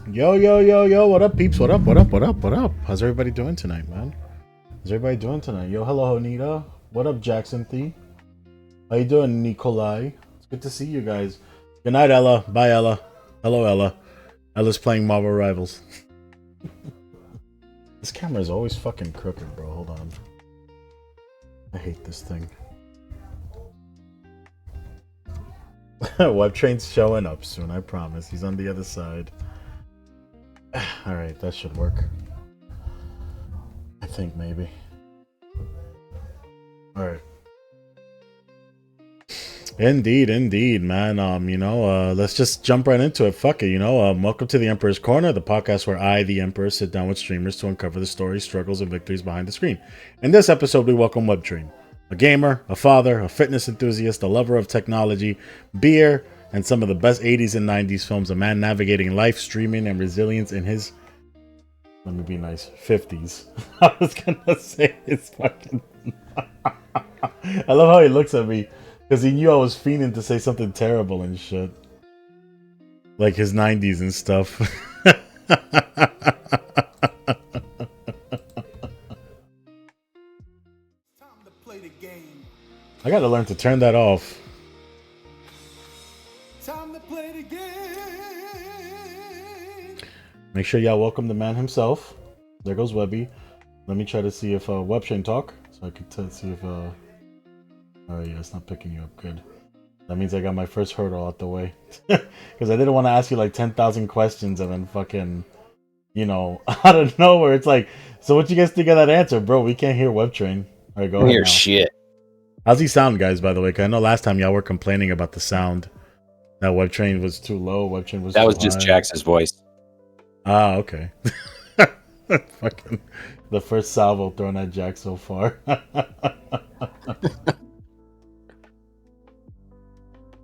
Yo, yo, yo, yo, what up, peeps? What up, what up, what up, what up? How's everybody doing tonight, man? How's everybody doing tonight? Yo, hello, Honita. What up, Jackson Thee? How you doing, Nikolai? It's good to see you guys. Good night, Ella. Bye, Ella. Hello, Ella. Ella's playing Marvel Rivals. This camera is always fucking crooked, bro. Hold on. I hate this thing. Webtrain's showing up soon, I promise. He's on the other side. Alright, that should work. I think maybe. Alright. Indeed, man. Let's just jump right into it. Fuck it, welcome to the Emperor's Corner, the podcast where I, the Emperor, sit down with streamers to uncover the stories, struggles, and victories behind the screen. In this episode, we welcome Webtrain, a gamer, a father, a fitness enthusiast, a lover of technology, beer, and some of the best 80s and 90s films, a man navigating life, streaming, and resilience in his, let me be nice, 50s. I was gonna say his fucking... I love how he looks at me, because he knew I was fiending to say something terrible and shit. Like his 90s and stuff. I gotta learn to turn that off. Time to play the game. Make sure y'all welcome the man himself. There goes Webby. Let me try to see if Webtrain talk, so I can see if oh yeah, it's not picking you up. Good. That means I got my first hurdle out the way. Because I didn't want to ask you like 10,000 questions and then fucking, out of nowhere, it's like, so what you guys think of that answer, bro? We can't hear Webtrain. All right, go ahead. Hear shit. How's he sound, guys? By the way, 'cause I know last time y'all were complaining about the sound. That Webtrain was too low. Webtrain was. That too was just high. Jax's voice. Ah, okay. Fucking the first salvo thrown at Jack so far.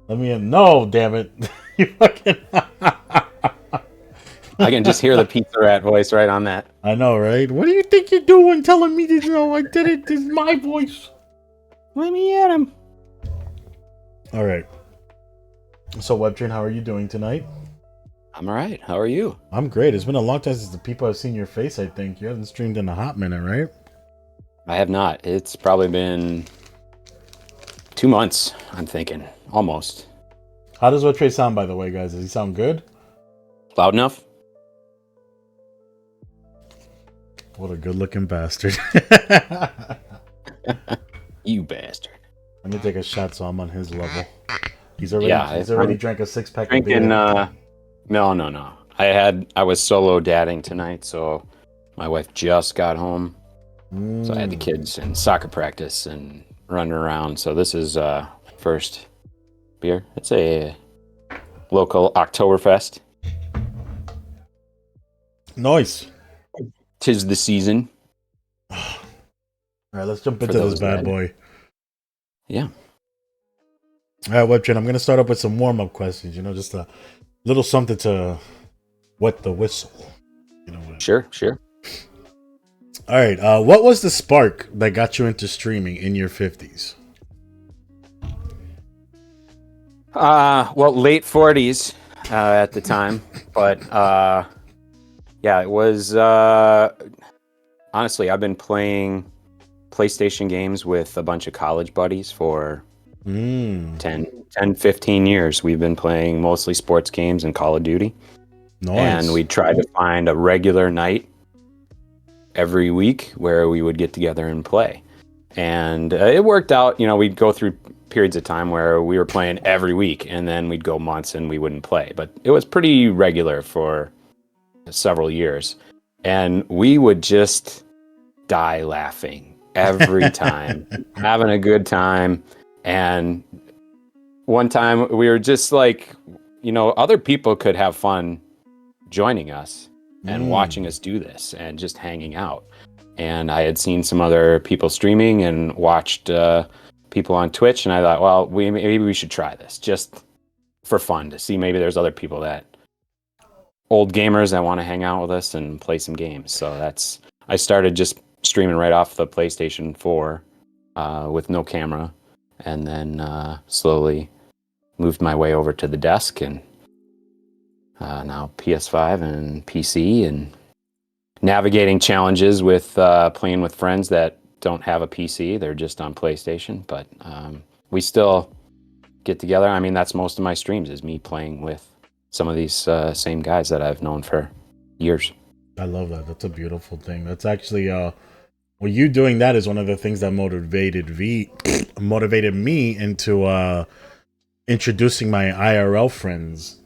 Let me in. No, damn it! You fucking. I can just hear the pizza rat voice right on that. I know, right? What do you think you're doing, telling me that I did it? This is my voice. Let me at him. All right. So, Webtrain, how are you doing tonight? I'm all right. How are you? I'm great. It's been a long time since the people have seen your face, I think. You haven't streamed in a hot minute, right? I have not. It's probably been 2 months, I'm thinking. Almost. How does Webtrain sound, by the way, guys? Does he sound good? Loud enough? What a good-looking bastard. You bastard. Let me take a shot so I'm on his level. He's already drank a 6-pack of beer. No. I was solo dadding tonight, so my wife just got home. So I had the kids in soccer practice and running around. So this is first beer. It's a local Oktoberfest. Nice. 'Tis the season. All right, let's jump into this bad boy. Yeah. All right, Webtrain, I'm going to start up with some warm-up questions, just a little something to wet the whistle. Sure. All right, what was the spark that got you into streaming in your 50s? Well, late 40s at the time, but yeah, it was honestly, I've been playing PlayStation games with a bunch of college buddies for 10-15 years. We've been playing mostly sports games and Call of Duty. Nice. And we tried to find a regular night every week where we would get together and play. And it worked out. We'd go through periods of time where we were playing every week, and then we'd go months and we wouldn't play. But it was pretty regular for several years. And we would just die laughing every time, having a good time. And one time we were just like, other people could have fun joining us and watching us do this and just hanging out. And I had seen some other people streaming and watched people on Twitch, and I thought, well, maybe we should try this just for fun to see maybe there's other people old gamers that want to hang out with us and play some games. So I started just streaming right off the PlayStation 4 with no camera, and then slowly moved my way over to the desk, and now PS5 and PC, and navigating challenges with playing with friends that don't have a PC. They're just on PlayStation, but we still get together. I mean, that's most of my streams is me playing with some of these same guys that I've known for years. I love that. That's a beautiful thing. That's actually well, you doing that is one of the things that motivated me into introducing my IRL friends,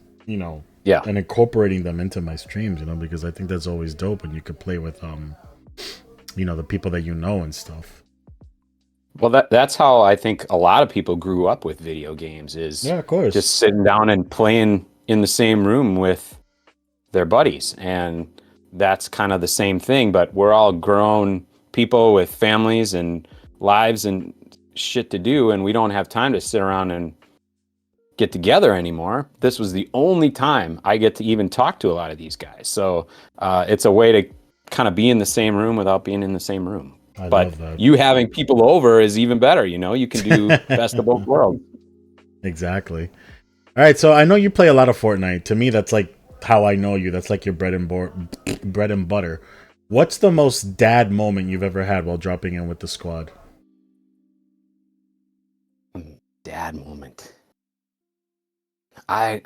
Yeah. and incorporating them into my streams, because I think that's always dope when you could play with the people that and stuff. Well, that's how I think a lot of people grew up with video games is Yeah, of course. just sitting down and playing in the same room with their buddies. And that's kind of the same thing, but we're all grown people with families and lives and shit to do, and we don't have time to sit around and get together anymore. This was the only time I get to even talk to a lot of these guys. So it's a way to kind of be in the same room without being in the same room. I But love that. you having people over is even better. You can do best of both worlds. Exactly. All right, so I know you play a lot of Fortnite. To me, that's like how I know you. That's like your bread and butter. What's the most dad moment you've ever had while dropping in with the squad? Dad moment. I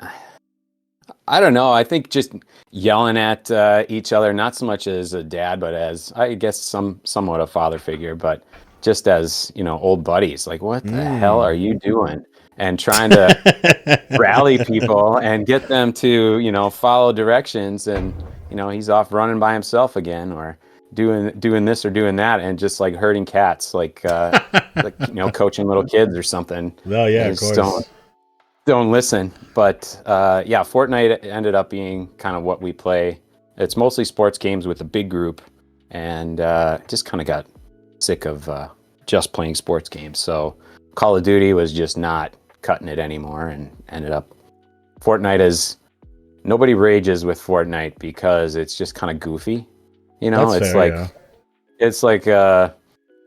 don't know. I think just yelling at each other, not so much as a dad, but as I guess somewhat a father figure, but just as old buddies. Like, what the hell are you doing? And trying to rally people and get them to follow directions. And he's off running by himself again, or doing this or doing that, and just like herding cats, like coaching little kids or something. Oh yeah, of course. Don't listen. But yeah, Fortnite ended up being kind of what we play. It's mostly sports games with a big group, and just kind of got sick of just playing sports games. So Call of Duty was just not cutting it anymore, and ended up Fortnite is nobody rages with Fortnite because it's just kind of goofy. That's it's fair, like yeah. it's like a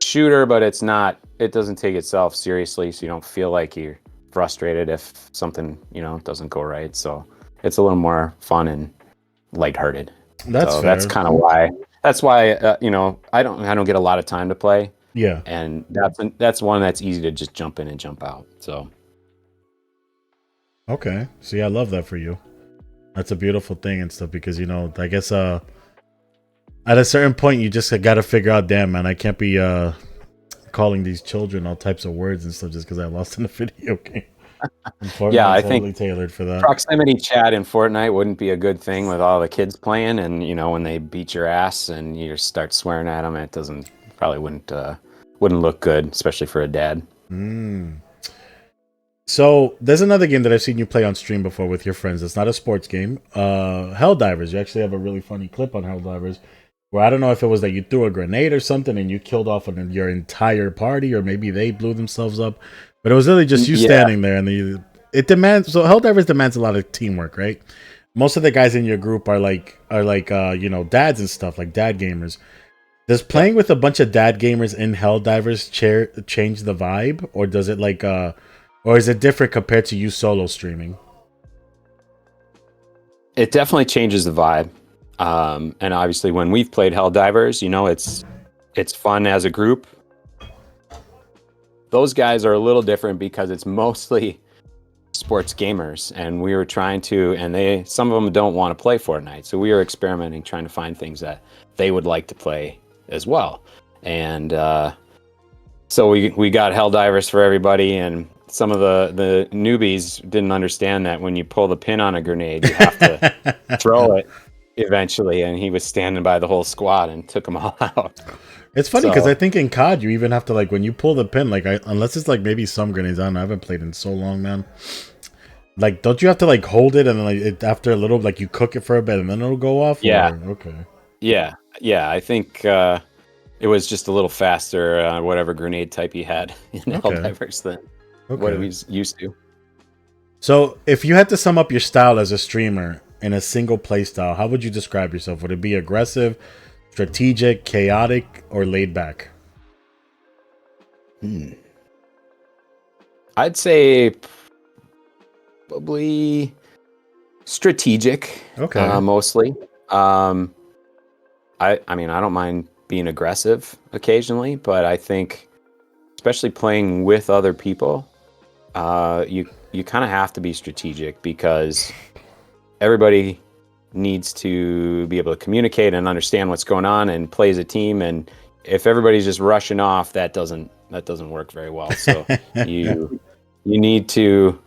shooter, but it doesn't take itself seriously, so you don't feel like you're frustrated if something doesn't go right. So it's a little more fun and lighthearted. That's so fair. that's kind of why I don't get a lot of time to play. Yeah. And that's one that's easy to just jump in and jump out. So okay, see, I love that for you. That's a beautiful thing and stuff, because I guess at a certain point you just got to figure out, damn man, I can't be calling these children all types of words and stuff just because I lost in a video game. Yeah, I totally think tailored for that. Proximity chat in Fortnite wouldn't be a good thing with all the kids playing, and when they beat your ass and you start swearing at them, it probably wouldn't look good, especially for a dad. So there's another game that I've seen you play on stream before with your friends. It's not a sports game. Helldivers. You actually have a really funny clip on Helldivers where I don't know if it was that you threw a grenade or something and you killed off your entire party, or maybe they blew themselves up. But it was really just you standing there, and Helldivers demands a lot of teamwork, right? Most of the guys in your group are like dads and stuff, like dad gamers. Does playing with a bunch of dad gamers in Helldivers change the vibe, or does it or is it different compared to you solo streaming? It definitely changes the vibe. And obviously when we've played Helldivers, it's fun as a group. Those guys are a little different because it's mostly sports gamers, and we were trying to, and some of them don't want to play Fortnite. So we were experimenting, trying to find things that they would like to play as well. And so we got Helldivers for everybody, and some of the newbies didn't understand that when you pull the pin on a grenade, you have to throw it eventually. And he was standing by the whole squad and took them all out. It's funny because I think in COD you even have to, like, when you pull the pin, like, unless it's like maybe some grenades. I don't know, I haven't played in so long, man. Like, don't you have to like hold it and then after a little, like, you cook it for a bit and then it'll go off? Yeah. Or, okay. Yeah. I think it was just a little faster, whatever grenade type he had in Helldivers than what he was used to. So, if you had to sum up your style as a streamer in a single play style, how would you describe yourself? Would it be aggressive, strategic, chaotic, or laid back? I'd say probably strategic, Okay. mostly. Um, I mean, I don't mind being aggressive occasionally, but I think, especially playing with other people, you kind of have to be strategic because everybody needs to be able to communicate and understand what's going on and play as a team. And if everybody's just rushing off, that doesn't work very well. So you you need to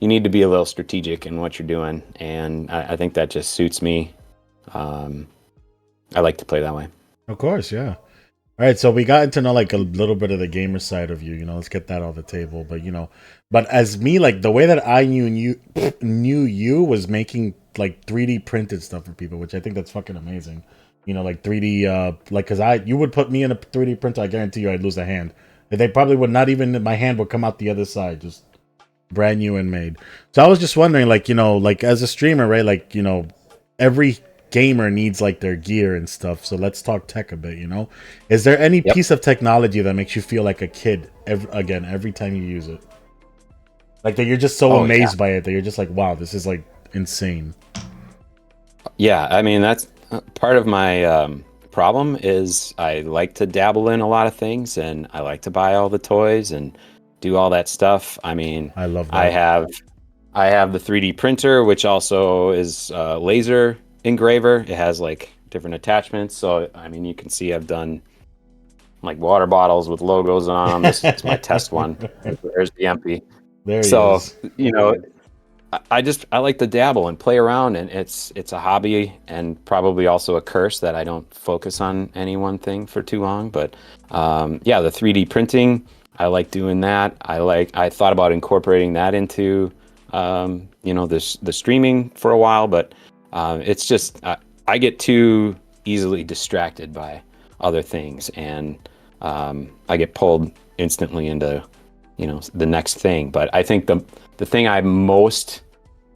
you need to be a little strategic in what you're doing, and I think that just suits me. Um, I like to play that way. Of course, yeah. All right, so we got to know like a little bit of the gamer side of you. Let's get that on the table. But but as me, like the way that I knew you was making like 3D printed stuff for people, which I think that's fucking amazing. Like 3D, like because you would put me in a 3D printer, I guarantee you I'd lose a hand. They probably would not even my hand would come out the other side, just brand new and made. So I was just wondering, like like as a streamer, right? Like every gamer needs like their gear and stuff. So let's talk tech a bit. Is there any Yep. piece of technology that makes you feel like a kid every time you use it? Like that you're just so Oh yeah. amazed by it that you're just like, wow, this is like insane. Yeah. I mean, that's part of my problem is I like to dabble in a lot of things and I like to buy all the toys and do all that stuff. I mean, I love I that. have I have the 3D printer, which also is laser engraver. It has like different attachments. So, I mean, you can see I've done like water bottles with logos on them. This is my test one. There's the empty. There he So, is. I like to dabble and play around, and it's a hobby and probably also a curse that I don't focus on any one thing for too long. But yeah, the 3D printing, I like doing that. I thought about incorporating that into the streaming for a while, but it's just I get too easily distracted by other things, and I get pulled instantly into the next thing. But I think the thing I most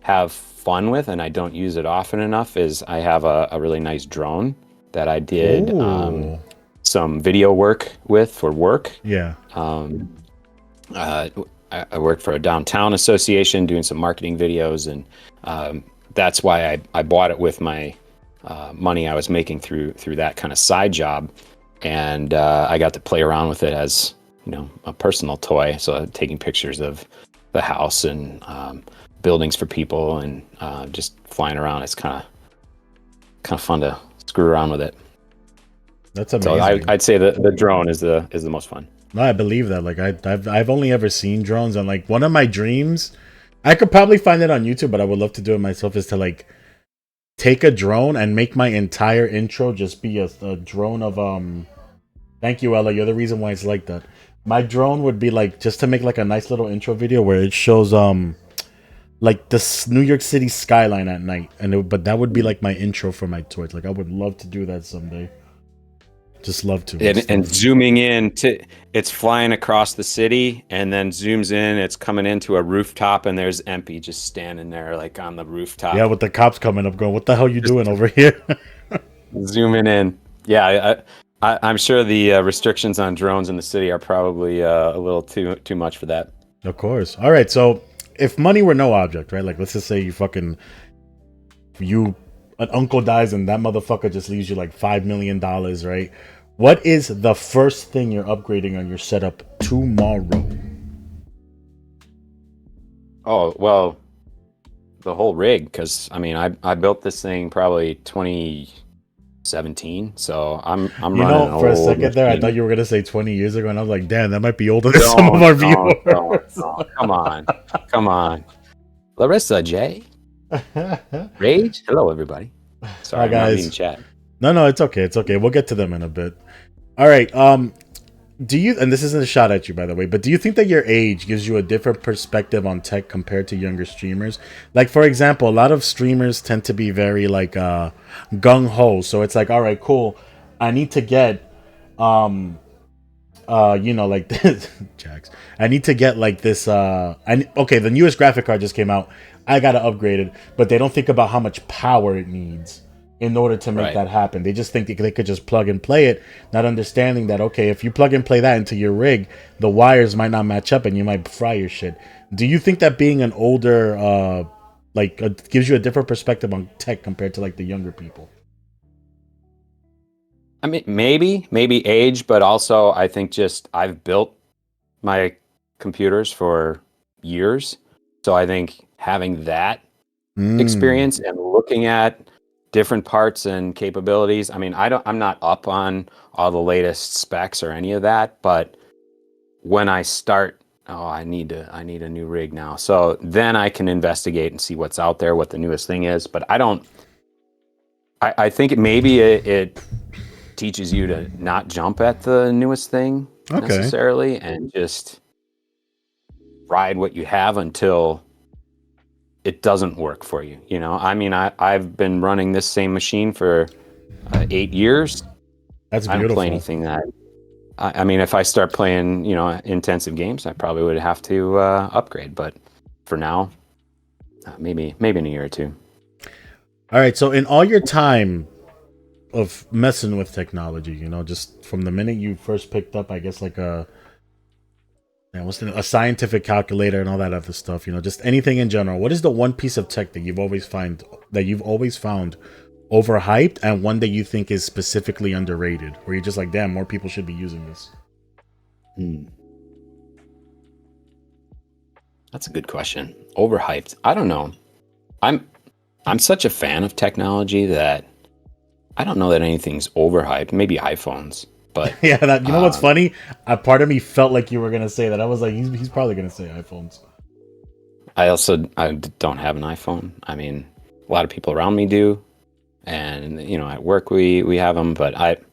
have fun with, and I don't use it often enough, is I have a really nice drone that I did Ooh. some video work with for work. Yeah. Um, I worked for a downtown association doing some marketing videos, and that's why I bought it with my money I was making through that kind of side job, and I got to play around with it as a personal toy. So taking pictures of the house and buildings for people, and just flying around. It's kind of fun to screw around with it. That's So amazing. I'd say the drone is the most fun. No, I believe that. Like I've only ever seen drones, and like one of my dreams, I could probably find it on YouTube, but I would love to do it myself. Is to like take a drone and make my entire intro just be a drone of Thank you, Ella. You're the reason why it's like that. My drone would be like just to make like a nice little intro video where it shows like the New York City skyline at night, but that would be like my intro for my toys. Like I would love to do that someday. Just love to and And stuff. zooming in to it's flying across the city, and then zooms in, it's coming into a rooftop, and there's Empy just standing there like on the Yeah, rooftop, with the cops coming up, going, "What the hell you just doing over here?" zooming in. Yeah, I'm sure the restrictions on drones in the city are probably a little too much for that. Of course. All right. So, if money were no object, right? Like, let's just say you an uncle dies and that motherfucker just leaves you like $5 million, right? What is the first thing you're upgrading on your setup tomorrow? Oh well, the whole rig, because I mean I built this thing probably 2017, so I'm running an For a old second there, I machine. thought you were gonna say 20 years ago, and I was like, damn, that might be older than some of Don't, our don't, don't, viewers. don't. Come on. Larissa J. Rage. Hello, everybody. All Sorry, right, I'm not reading guys. chat. No, it's okay. It's okay. We'll get to them in a bit. All right. Do you, and this isn't a shot at you, by the way, but do you think that your age gives you a different perspective on tech compared to younger streamers? Like, for example, a lot of streamers tend to be very like gung ho. So it's like, all right, cool. I need to get like this Jax. I need to get like this okay, the newest graphic card just came out. I gotta upgrade it, but they don't think about how much power it needs in order to make Right. that happen. They just think they could just plug and play it, not understanding that okay, if you plug and play that into your rig, the wires might not match up and you might fry your shit. Do you think that being an older Like, gives you a different perspective on tech compared to like the younger people. I mean, maybe age, but also I think just I've built my computers for years. So I think having that Mm. experience and looking at different parts and capabilities. I mean, I'm not up on all the latest specs or any of that, but when I start, oh, I need a new rig now. So then I can investigate and see what's out there, what the newest thing is. But I don't. I think it teaches you to not jump at the newest thing Okay. necessarily, and just ride what you have until it doesn't work for you. You know, I mean, I've been running this same machine for 8 years. That's I don't play beautiful. anything that. I mean, if I start playing, intensive games, I probably would have to upgrade. But for now, maybe in a year or two. All right. So in all your time of messing with technology, just from the minute you first picked up, I guess like a scientific calculator and all that other stuff, just anything in general. What is the one piece of tech that you've always found overhyped, and one that you think is specifically underrated, where you're just like, damn, more people should be using this? Hmm. That's a good question. Overhyped. I don't know. I'm I'm such a fan of technology that I don't know that anything's overhyped. Maybe iPhones, but Yeah, that what's um, funny? A part of me felt like you were gonna say that. I was like, he's probably gonna say iPhones. I don't have an iPhone. I mean, a lot of people around me do, and at work we have them. But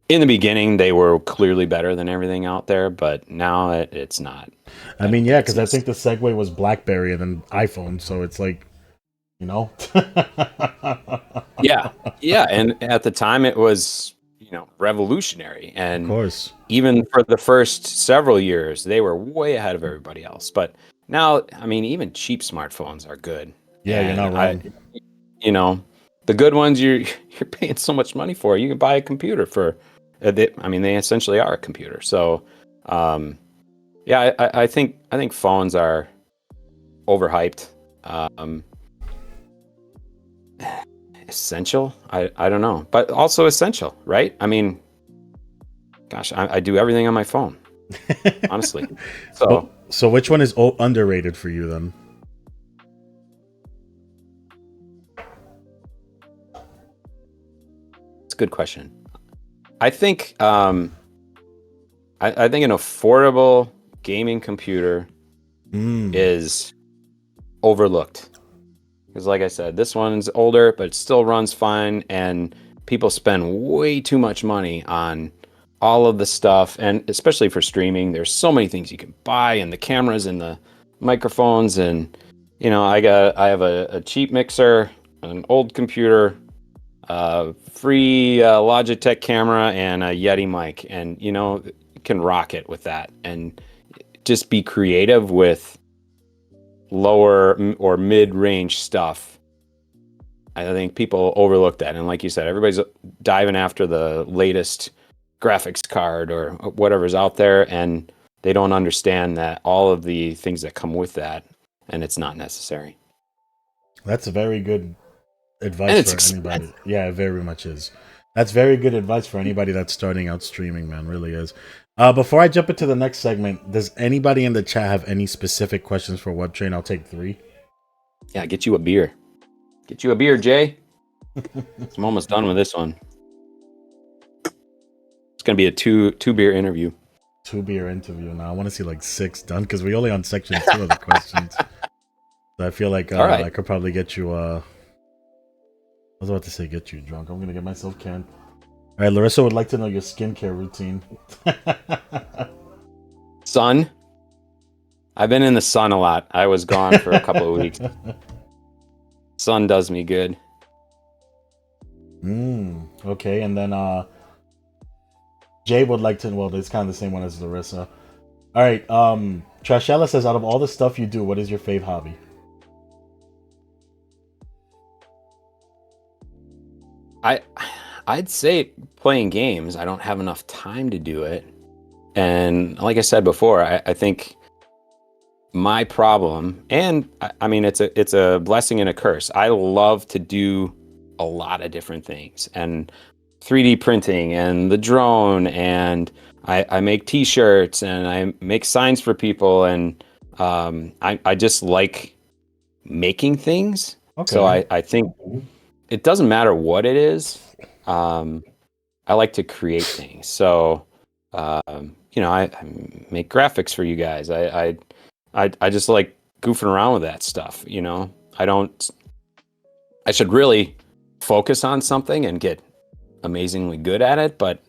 in the beginning, they were clearly better than everything out there, but now it's not. I I mean, don't yeah, think it's because I think the necessary. segue was BlackBerry and then iPhone, so it's like, you know. Yeah, yeah, and at the time it was revolutionary, Of and course. even for the first several years, they were way ahead of everybody else. But now, I mean, even cheap smartphones are good, Yeah, you're and not wrong. you know, the good ones you're paying so much money for. You can buy a computer for, I mean, they essentially are a computer. So, um, yeah, I think phones are overhyped. Um, Essential? I don't know, but also essential, right? I mean, gosh, I do everything on my phone, honestly. so, So so which one is underrated for you then? it's a good question. I think I think an affordable gaming computer Mm. is overlooked. Because, like I said, this one's older, but it still runs fine. And people spend way too much money on all of the stuff. And especially for streaming, there's so many things you can buy, and the cameras and the microphones. And, I have a cheap mixer, an old computer, free Logitech camera, and a Yeti mic. And, you can rock it with that. And just be creative with lower or mid-range stuff. I think people overlook that, and like you said, everybody's diving after the latest graphics card or whatever's out there, and they don't understand that all of the things that come with that, and it's not necessary, That's very good and advice it's for expensive. anybody. Yeah, it very much is. That's very good advice for anybody that's starting out streaming, man. Really is. Before I jump into the next segment, does anybody in the chat have any specific questions for Webtrain? I'll take three. Yeah, get you a beer. Get you a beer, Jay. I'm almost done with this one. It's gonna be a two beer interview. Two beer interview now. I want to see like six done because we only on section two of the questions. So I feel like All right. I could probably get you. I was about to say get you drunk. I'm gonna get myself canned. All right, Larissa would like to know your skincare routine. Sun. I've been in the sun a lot. I was gone for a couple of weeks. Sun does me good. Okay, and then Jay would like to. Well, it's kind of the same one as Larissa. All right. Trashella says, out of all the stuff you do, what is your fave hobby? I I'd say playing games. I don't have enough time to do it. And like I said before, I think my problem, and I mean it's a blessing and a curse. I love to do a lot of different things, and 3D printing and the drone, and I make t-shirts and I make signs for people, and I just like making things. So Okay. I think it doesn't matter what it is. Um, I like to create things. So I make graphics for you guys. I just like goofing around with that stuff. I don't. I should really focus on something and get amazingly good at it, but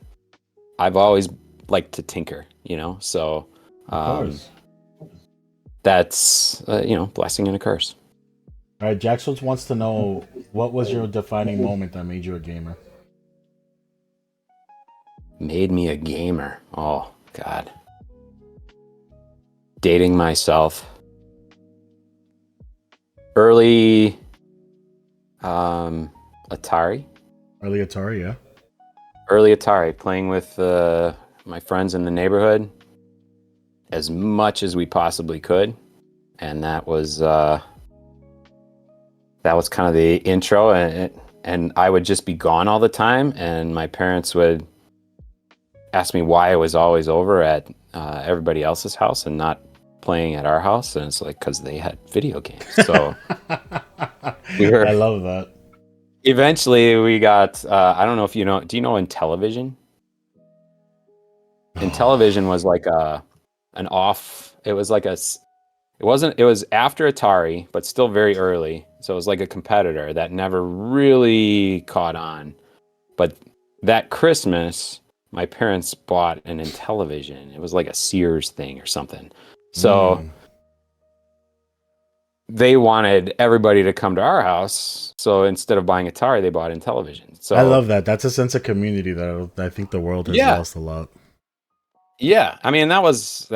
I've always liked to tinker. So Of um, course. that's blessing and a curse. All right. Jackson wants to know what was your defining moment that made you a gamer. Made me a gamer. Oh God, dating myself. Early Atari. Early Atari, yeah. Early Atari, playing with my friends in the neighborhood as much as we possibly could, and that was kind of the intro, and I would just be gone all the time, and my parents would ask me why I was always over at everybody else's house and not playing at our house, and it's like because they had video games. So we were I love that. eventually we got I don't know if you know, do you know Intellivision? Intellivision was like an off. It was like it wasn't. It was after Atari, but still very early. So it was like a competitor that never really caught on. But that Christmas, my parents bought an Intellivision. It was like a Sears thing or something. So Mm. they wanted everybody to come to our house. So instead of buying Atari, they bought Intellivision. I So love that. That's a sense of community that I think the world has yeah, lost a lot. yeah. I mean, that was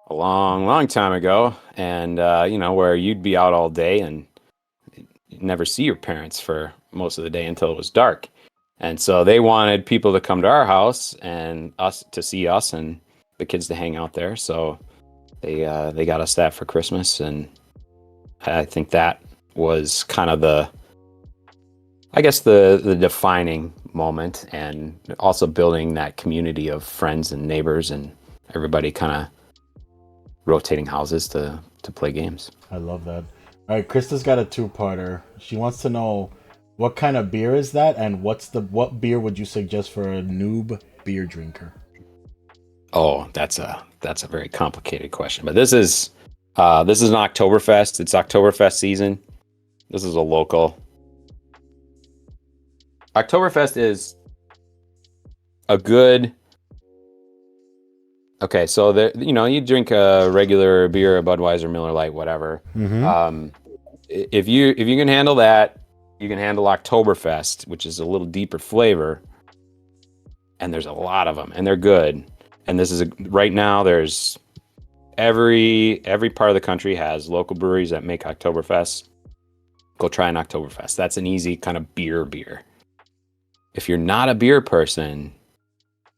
a long, long time ago, and where you'd be out all day and you'd never see your parents for most of the day until it was dark. And so they wanted people to come to our house and us to see us and the kids to hang out there. So they got us that for Christmas, and I think that was kind of the defining moment, and also building that community of friends and neighbors and everybody kind of rotating houses to play games. I love that. All right, Krista's got a two-parter. She wants to know what kind of beer is that, and what beer would you suggest for a noob beer drinker? Oh, that's a very complicated question. But this is an Oktoberfest. It's Oktoberfest season. This is a local. Oktoberfest is a good. Okay, so you drink a regular beer, a Budweiser, Miller Lite, whatever. Mm-hmm. If you can handle that, you can handle Oktoberfest, which is a little deeper flavor, and there's a lot of them, and they're good. And this is right now. There's every part of the country has local breweries that make Oktoberfest. Go try an Oktoberfest. That's an easy kind of beer. If you're not a beer person,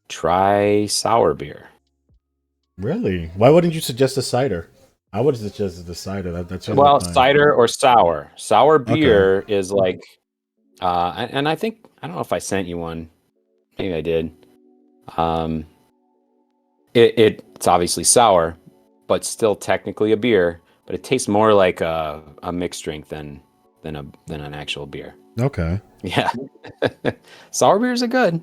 try sour beer. Really? Why wouldn't you suggest a cider? I would suggest the cider. That's usually Well, fine. cider or sour. Sour Okay. beer is like, and I think, I don't know if I sent you one. Maybe I did. Um, it's obviously sour, but still technically a beer. But it tastes more like a mixed drink than an actual beer. Okay. Yeah, sour beers are good.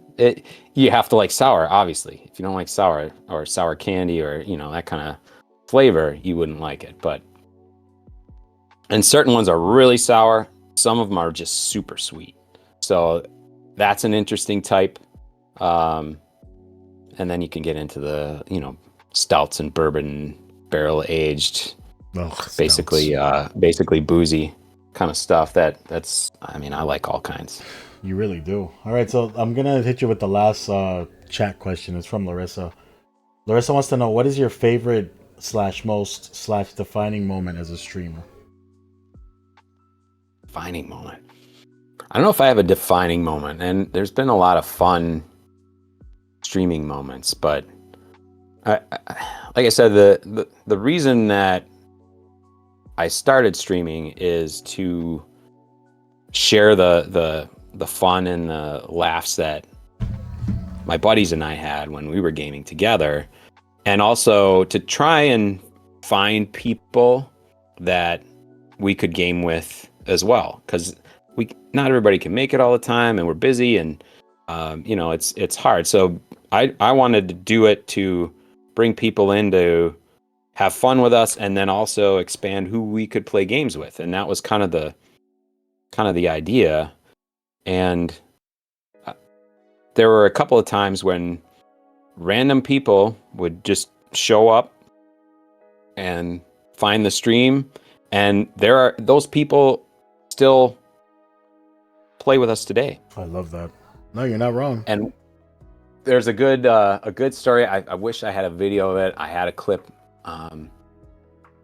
You have to like sour, obviously. If you don't like sour or sour candy or that kind of flavor, you wouldn't like it. And certain ones are really sour. Some of them are just super sweet. So that's an interesting type. Um, and then you can get into the stouts and bourbon barrel aged, Oh, basically stouts. basically boozy kind of stuff. I mean, I like all kinds. You really do. All right, so I'm gonna hit you with the last chat question. It's from Larissa. Larissa wants to know what is your favorite slash most slash defining moment as a streamer. Defining moment. I don't know if I have a defining moment, and there's been a lot of fun streaming moments, but like I said, the reason that I started streaming is to share the fun and the laughs that my buddies and I had when we were gaming together, and also to try and find people that we could game with as well, because not everybody can make it all the time, and we're busy, and it's hard. So I wanted to do it to bring people in to have fun with us, and then also expand who we could play games with, and that was kind of the idea. And there were a couple of times when random people would just show up and find the stream, and those people still play with us today. I love that. No, you're not wrong. And there's a good story. I wish I had a video of it. I had a clip a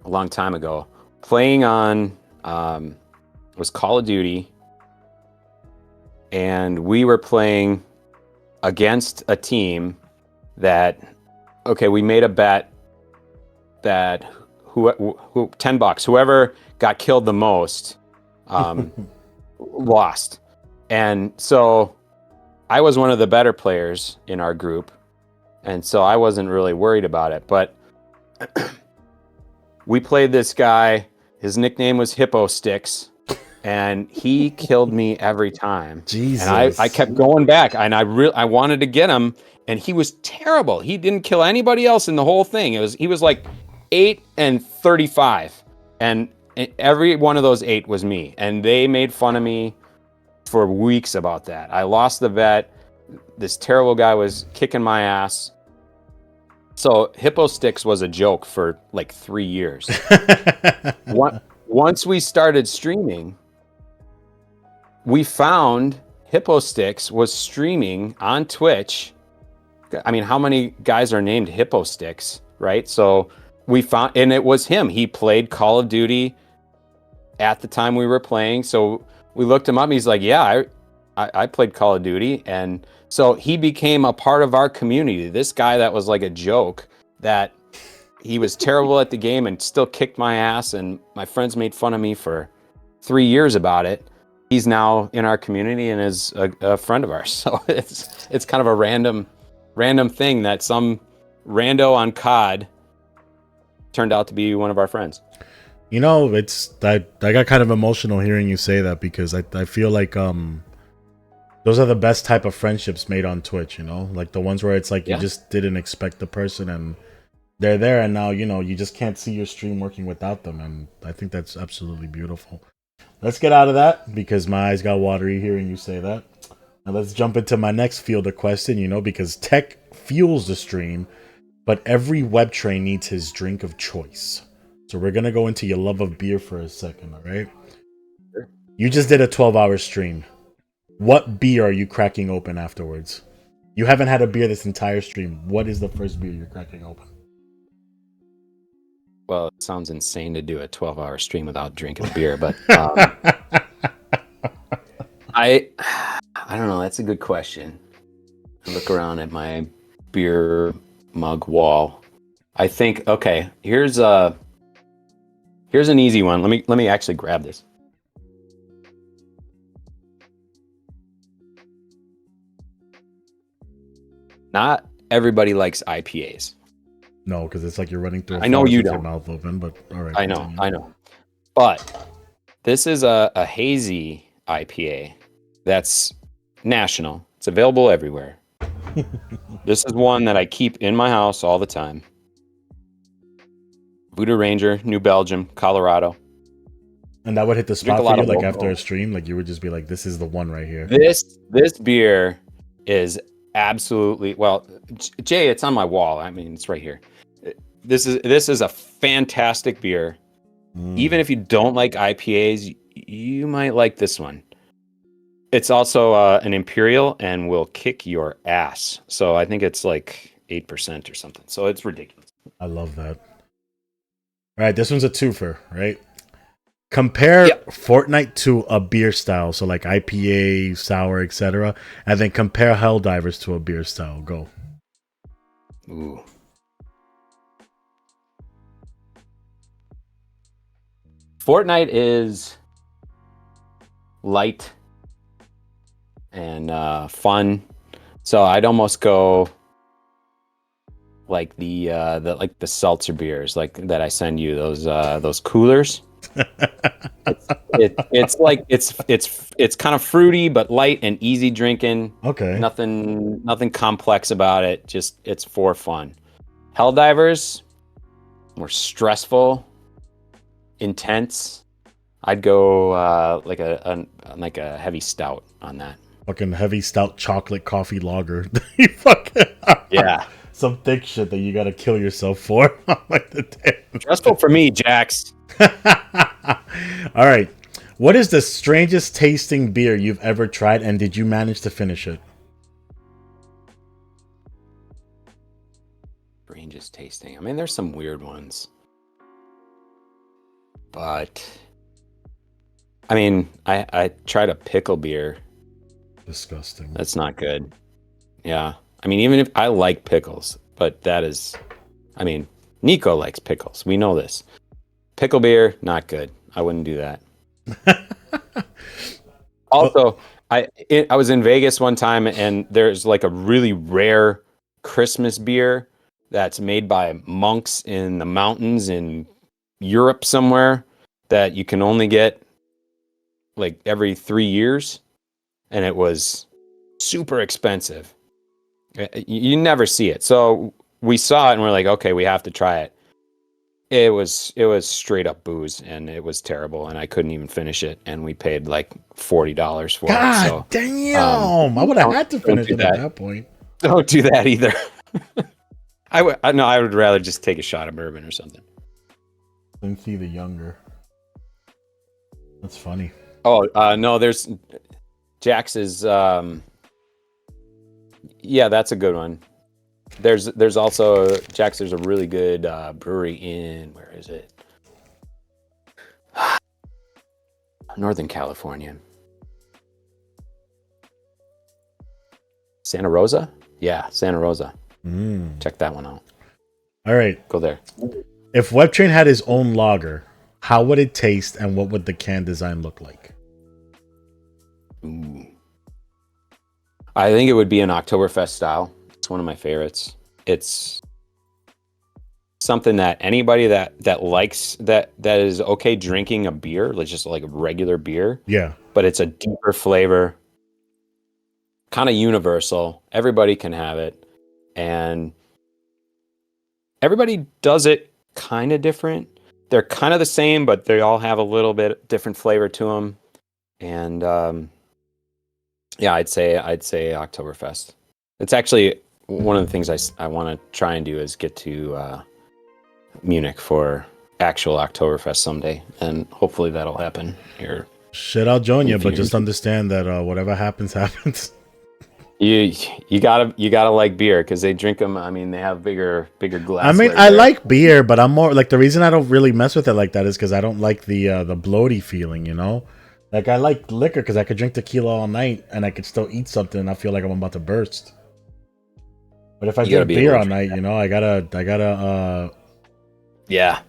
long time ago playing on it was Call of Duty, and we were playing against a team that, okay, we made a bet that who $10, whoever got killed the most lost. And so I was one of the better players in our group, and so I wasn't really worried about it. But we played this guy. His nickname was Hippo Sticks, and he killed me every time. Jesus. And I kept going back, and I wanted to get him, and he was terrible. He didn't kill anybody else in the whole thing. He was like 8 and 35, and every one of those 8 was me, and they made fun of me for weeks about that. I lost the bet. This terrible guy was kicking my ass. So Hippo Sticks was a joke for like 3 years. Once we started streaming, we found Hippo Sticks was streaming on Twitch. I mean, how many guys are named Hippo Sticks, right? So we found, and it was him. He played Call of Duty at the time we were playing. So we looked him up. And he's like, yeah, I played Call of Duty. And so he became a part of our community. This guy that was like a joke, that he was terrible at the game and still kicked my ass. And my friends made fun of me for 3 years about it. He's now in our community and is a friend of ours. So it's kind of a random thing that some rando on COD turned out to be one of our friends. You know, I got kind of emotional hearing you say that, because I feel like those are the best type of friendships made on Twitch, you know? Like the ones where it's like you just didn't expect the person and they're there, and now, you know, you just can't see your stream working without them, and I think that's absolutely beautiful. Let's get out of that, because my eyes got watery hearing you say that. Now let's jump into my next field of question, you know, because tech fuels the stream, but every Webtrain needs his drink of choice. So we're going to go into your love of beer for a second, all right? Sure. You just did a 12-hour stream. What beer are you cracking open afterwards? You haven't had a beer this entire stream. What is the first beer you're cracking open? Well, it sounds insane to do a 12-hour stream without drinking a beer, but I don't know. That's a good question. I look around at my beer mug wall. I think, okay, here's an easy one. Let me actually grab this. Not everybody likes IPAs. No, because it's like you're running through. I know you with don't. Your mouth open, but all right. I know. But this is a hazy IPA that's national. It's available everywhere. This is one that I keep in my house all the time. Voodoo Ranger, New Belgium, Colorado. And that would hit the spot for you, like after a stream, like you would just be like, "This is the one right here." This beer is absolutely, well, Jay, it's on my wall. I mean, it's right here. This is a fantastic beer. Even if you don't like IPAs, you might like this one. It's also an Imperial and will kick your ass. So I think it's like 8% or something. So it's ridiculous. I love that. All right, this one's a twofer, right? Compare Fortnite to a beer style, so like IPA, sour, etc., and then compare Helldivers to a beer style. Go. Ooh. Fortnite is light and fun, so I'd almost go like the seltzer beers like that I send you, those coolers. It's kind of fruity but light and easy drinking. Okay. Nothing complex about it. Just it's for fun. Helldivers, more stressful, intense. I'd go like a heavy stout on that. Fucking heavy stout chocolate coffee lager. You fucking Yeah. Some thick shit that you gotta kill yourself for. Like the damn. Stressful for me, Jax. All right. What is the strangest tasting beer you've ever tried, and did you manage to finish it? Strangest tasting. I mean, there's some weird ones. But I mean, I tried a pickle beer. Disgusting. That's not good. Yeah. I mean, even if I like pickles, but that is, I mean, Nico likes pickles. We know this. Pickle beer, not good. I wouldn't do that. Also, I was in Vegas one time, and there's like a really rare Christmas beer that's made by monks in the mountains in Europe somewhere that you can only get like every 3 years, and it was super expensive. You never see it. So we saw it and we're like, okay, we have to try it. It was straight up booze, and it was terrible, and I couldn't even finish it, and we paid like $40 for it. So damn! I would have had to finish it at that point. Don't do that either. I would rather just take a shot of bourbon or something. Cynthia the Younger. That's funny. Oh, no, there's Jax is yeah, that's a good one. There's also Jax, there's a really good brewery in, where is it? Northern California. Santa Rosa? Yeah, Santa Rosa. Check that one out. All right. Go there. If Webtrain had his own lager, how would it taste, and what would the can design look like? Ooh. I think it would be an Oktoberfest style. It's one of my favorites. It's something that anybody that likes that is okay drinking a beer, like just like a regular beer. Yeah. But it's a deeper flavor, kind of universal. Everybody can have it, and everybody does it kind of different. They're kind of the same, but they all have a little bit different flavor to them. And yeah, I'd say Oktoberfest. It's actually one of the things I want to try and do is get to Munich for actual Oktoberfest someday, and hopefully that'll happen here. Shit, I'll join you, but just understand that whatever happens, happens. You gotta like beer, because they drink them. I mean, they have bigger glass. I mean, I like beer, but I'm more like, the reason I don't really mess with it like that is because I don't like the bloaty feeling, you know. Like, I like liquor because I could drink tequila all night and I could still eat something and I feel like I'm about to burst. But if I drink beer all night, you know, I gotta yeah,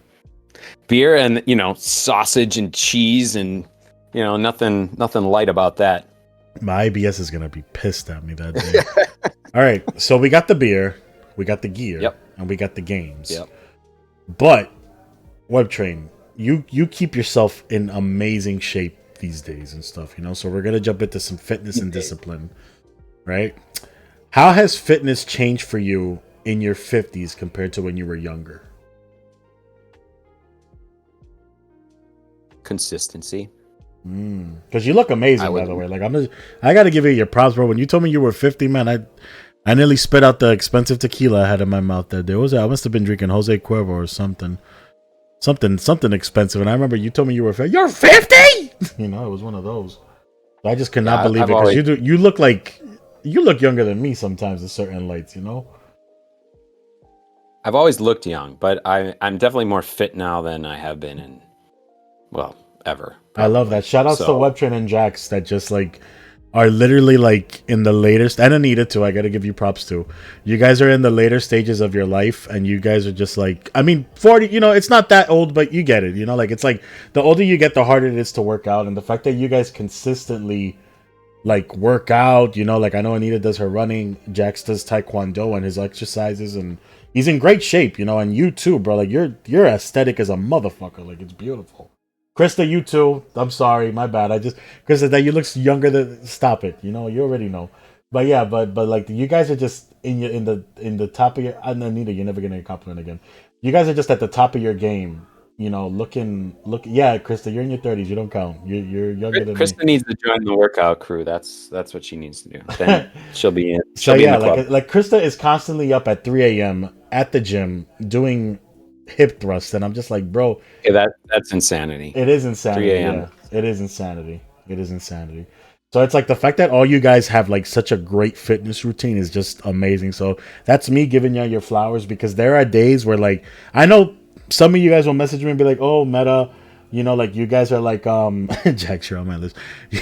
beer and, you know, sausage and cheese and, you know, nothing light about that. My IBS is gonna be pissed at me that day. All right, so we got the beer, we got the gear, and we got the games. Yep. But Webtrain, you keep yourself in amazing shape these days and stuff, you know. So we're gonna jump into some fitness and discipline, right? How has fitness changed for you in your 50s compared to when you were younger? Consistency. Because you look amazing, by the way. Like, I got to give you your props, bro. When you told me you were 50, man, I nearly spit out the expensive tequila I had in my mouth that day. I must have been drinking Jose Cuervo or something expensive. And I remember you told me you were 50. You're 50. You know, it was one of those. I just could not believe it, because you look younger than me sometimes in certain lights, you know. I've always looked young, but I'm definitely more fit now than I have been ever. I love that. Shout outs to Webtrain and Jax that just like are literally like in the latest, and Anita too. I got to give you props too. You guys are in the later stages of your life, and you guys are just like, I mean, 40. You know, it's not that old, but you get it. You know, like it's like the older you get, the harder it is to work out, and the fact that you guys consistently like work out. You know, like I know Anita does her running, Jax does taekwondo and his exercises, and he's in great shape. You know, and you too, bro. Like you're aesthetic as a motherfucker. Like it's beautiful. Krista, you too. I'm sorry, my bad. I just Krista, that you looks younger than. Stop it. You know, you already know. But yeah, but like you guys are just in the top of your. Anita, you're never getting a compliment again. You guys are just at the top of your game. You know, look. Yeah, Krista, you're in your 30s. You don't count. You're younger than me. Krista needs to join the workout crew. That's what she needs to do. Then she'll be in. So She'll be in yeah, the club. like Krista is constantly up at 3 a.m. at the gym doing hip thrusts, and I'm just like, bro, Okay, that's insanity. it is insanity. 3 a.m. Yeah, it is insanity. It is insanity. So it's like the fact that all you guys have like such a great fitness routine is just amazing. So that's me giving you your flowers, because there are days where like I know some of you guys will message me and be like, "Oh, Meta, you know, like you guys are like Jack, you're on my list."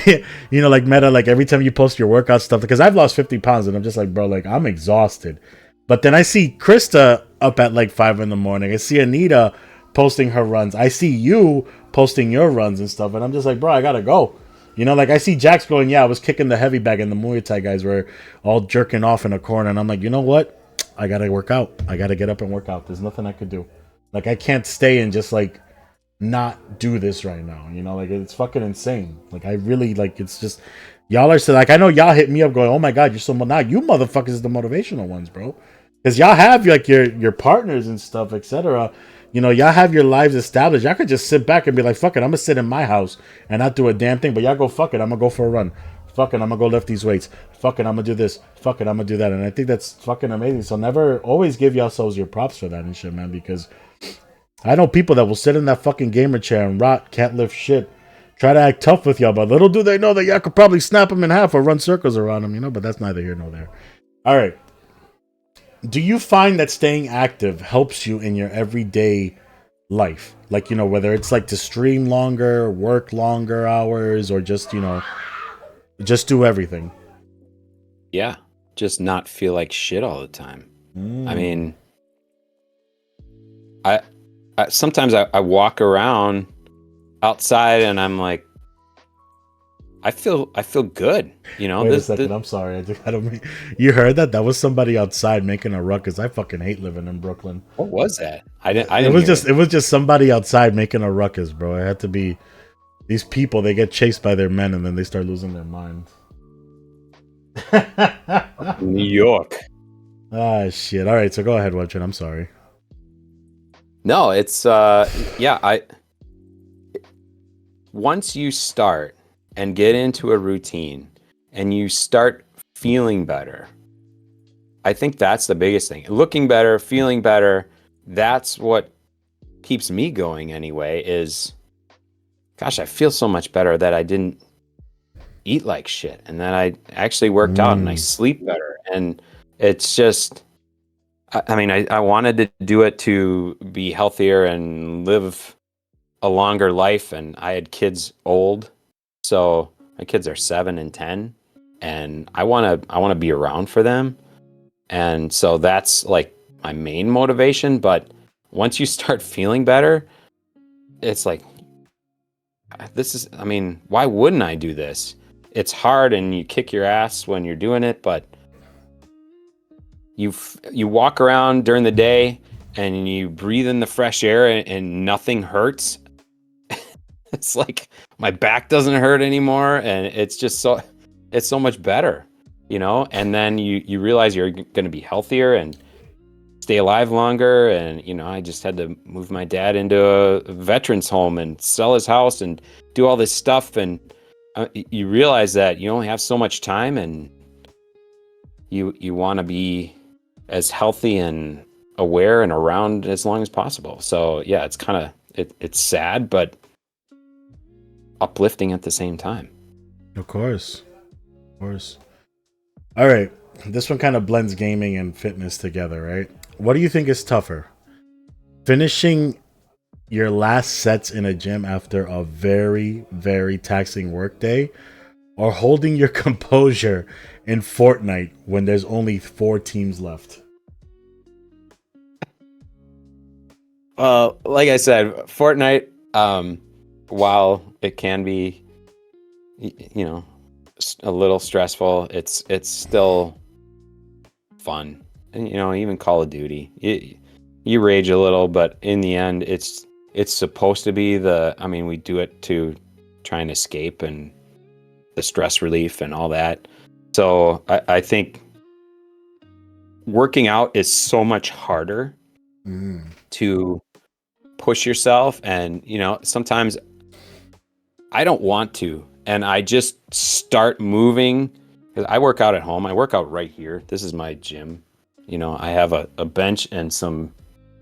You know, like Meta, like every time you post your workout stuff, because I've lost 50 pounds and I'm just like, bro, like I'm exhausted. But then I see Krista up at like 5 in the morning. I see Anita posting her runs. I see you posting your runs and stuff, and I'm just like, bro, I gotta go. You know, like I see Jax going, yeah, I was kicking the heavy bag, and the Muay Thai guys were all jerking off in a corner, and I'm like, you know what? I gotta work out. I gotta get up and work out. There's nothing I could do. Like I can't stay and just like not do this right now. You know, like it's fucking insane. Like I really like it's just y'all are so like I know y'all hit me up going, oh my god, you're so now you motherfuckers is the motivational ones, bro. Because y'all have like your partners and stuff, etc. You know, y'all have your lives established. Y'all could just sit back and be like, fuck it, I'm gonna sit in my house and not do a damn thing. But y'all go, fuck it, I'm gonna go for a run. Fuck it, I'm gonna go lift these weights. Fuck it, I'm gonna do this. Fuck it, I'm gonna do that. And I think that's fucking amazing. So never always give yourselves your props for that and shit, man. Because I know people that will sit in that fucking gamer chair and rot, can't lift shit, try to act tough with y'all, but little do they know that y'all could probably snap them in half or run circles around them, you know. But that's neither here nor there. All right. Do you find that staying active helps you in your everyday life? Like, you know, whether it's like to stream longer, work longer hours, or just, you know, just do everything. Yeah, just not feel like shit all the time. I mean, I sometimes I walk around outside and I'm like, I feel good. You know, Wait a second. I'm sorry. I don't mean you heard that. That was somebody outside making a ruckus. I fucking hate living in Brooklyn. What was that? I didn't. It was just somebody outside making a ruckus, bro. It had to be these people. They get chased by their men and then they start losing their minds. New York. Ah, shit. All right. So go ahead, Webtrain. I'm sorry. No, it's yeah. Once you start and get into a routine and you start feeling better, I think that's the biggest thing. Looking better, feeling better, that's what keeps me going anyway, is gosh, I feel so much better that I didn't eat like shit and that I actually worked out and I sleep better. And it's just, I mean, I wanted to do it to be healthier and live a longer life. And I had kids old. So my kids are 7 and 10, and I want to be around for them. And so that's like my main motivation. But once you start feeling better, it's like, I mean, why wouldn't I do this? It's hard and you kick your ass when you're doing it, but you walk around during the day and you breathe in the fresh air and nothing hurts. It's like my back doesn't hurt anymore, and it's so much better, you know. And then you realize you're going to be healthier and stay alive longer. And you know, I just had to move my dad into a veterans home and sell his house and do all this stuff. And you realize that you only have so much time, and you want to be as healthy and aware and around as long as possible. So yeah, it's kind of it's sad, but uplifting at the same time. Of course. All right. This one kind of blends gaming and fitness together, right? What do you think is tougher? Finishing your last sets in a gym after a very, very taxing work day, or holding your composure in Fortnite when there's only 4 teams left? Like I said, Fortnite, while it can be, you know, a little stressful, it's still fun. And, even Call of Duty, you rage a little, but in the end, it's supposed to be we do it to try and escape and the stress relief and all that. So I think working out is so much harder to push yourself, and sometimes I don't want to, and I just start moving. Because I work out at home. I work out right here. This is my gym. I have a bench and some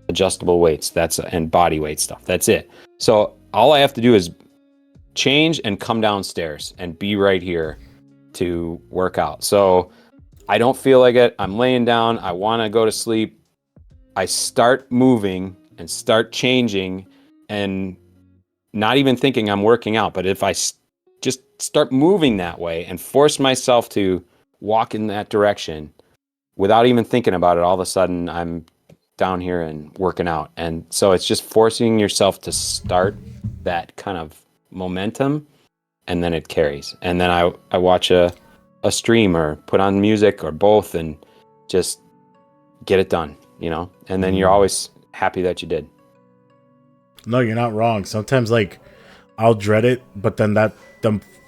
adjustable weights, and body weight stuff. That's it. So all I have to do is change and come downstairs and be right here to work out. So I don't feel like it. I'm laying down. I want to go to sleep. I start moving and start changing and not even thinking I'm working out. But if I just start moving that way and force myself to walk in that direction without even thinking about it, all of a sudden I'm down here and working out. And so it's just forcing yourself to start that kind of momentum, and then it carries. And then I watch a stream or put on music or both and just get it done, and then you're always happy that you did. No, you're not wrong. Sometimes, like, I'll dread it, but then the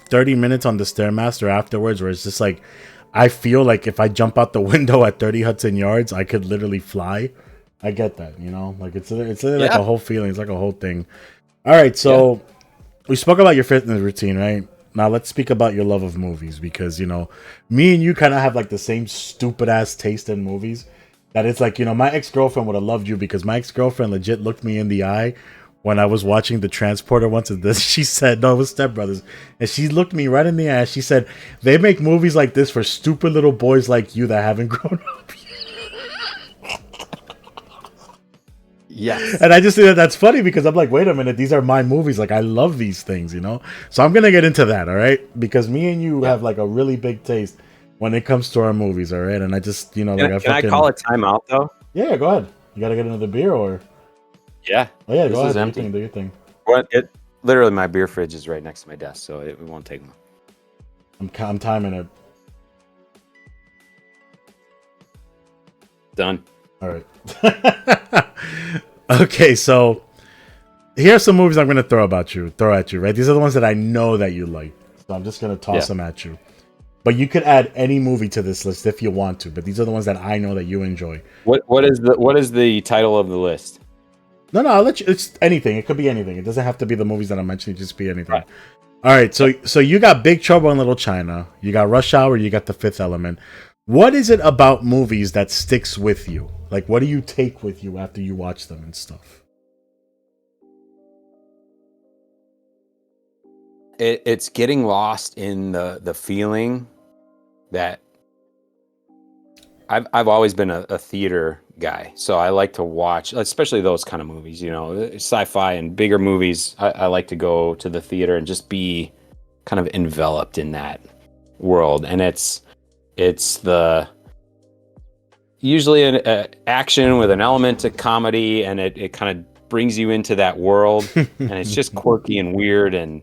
30 minutes on the Stairmaster afterwards, where it's just like, I feel like if I jump out the window at 30 Hudson Yards, I could literally fly. I get that, like it's like a whole feeling. It's like a whole thing. All right, so we spoke about your fitness routine, right? Now let's speak about your love of movies, because me and you kind of have like the same stupid ass taste in movies. That it's like, my ex-girlfriend would have loved you, because my ex-girlfriend legit looked me in the eye when I was watching The Transporter once. And this, she said, no, it was Step Brothers, and she looked me right in the eye. She said, they make movies like this for stupid little boys like you that haven't grown up yet. Yes. And I just think that's funny, because I'm like, wait a minute, these are my movies. Like, I love these things, So I'm going to get into that, all right? Because me and you have like a really big taste when it comes to our movies, all right? And I just, Can I call a timeout, though? Yeah, go ahead. You got to get into the beer, or? Yeah. Oh, yeah, go ahead. Empty. Do your thing. Well, literally, my beer fridge is right next to my desk, so it won't take long. I'm timing it. Done. All right. Okay, so here are some movies I'm going to throw at you, right? These are the ones that I know that you like. So I'm just going to toss them at you. But you could add any movie to this list if you want to, but these are the ones that I know that you enjoy. What is the title of the list? No, I'll let you. It's anything. It could be anything. It doesn't have to be the movies that I'm mentioning. Just be anything. Right. All right. So you got Big Trouble in Little China. You got Rush Hour. You got The Fifth Element. What is it about movies that sticks with you? Like, what do you take with you after you watch them and stuff? It's getting lost in the feeling that I've always been a theater guy, so I like to watch, especially those kind of movies, sci-fi and bigger movies. I like to go to the theater and just be kind of enveloped in that world, and it's usually an action with an element to comedy, and it kind of brings you into that world, and it's just quirky and weird, and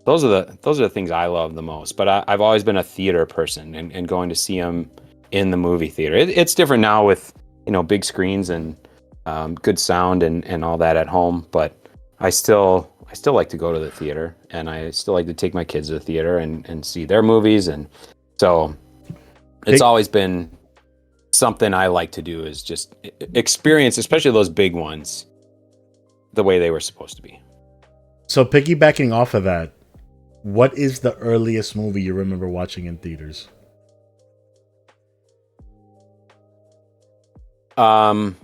those are the things I love the most. But I've always been a theater person, and going to see them in the movie theater. It's different now with big screens and good sound and all that at home, but I still like to go to the theater, and I still like to take my kids to the theater and see their movies, and so it's always been something I like to do, is just experience, especially those big ones, the way they were supposed to be. So piggybacking off of that, what is the earliest movie you remember watching in theaters? Well,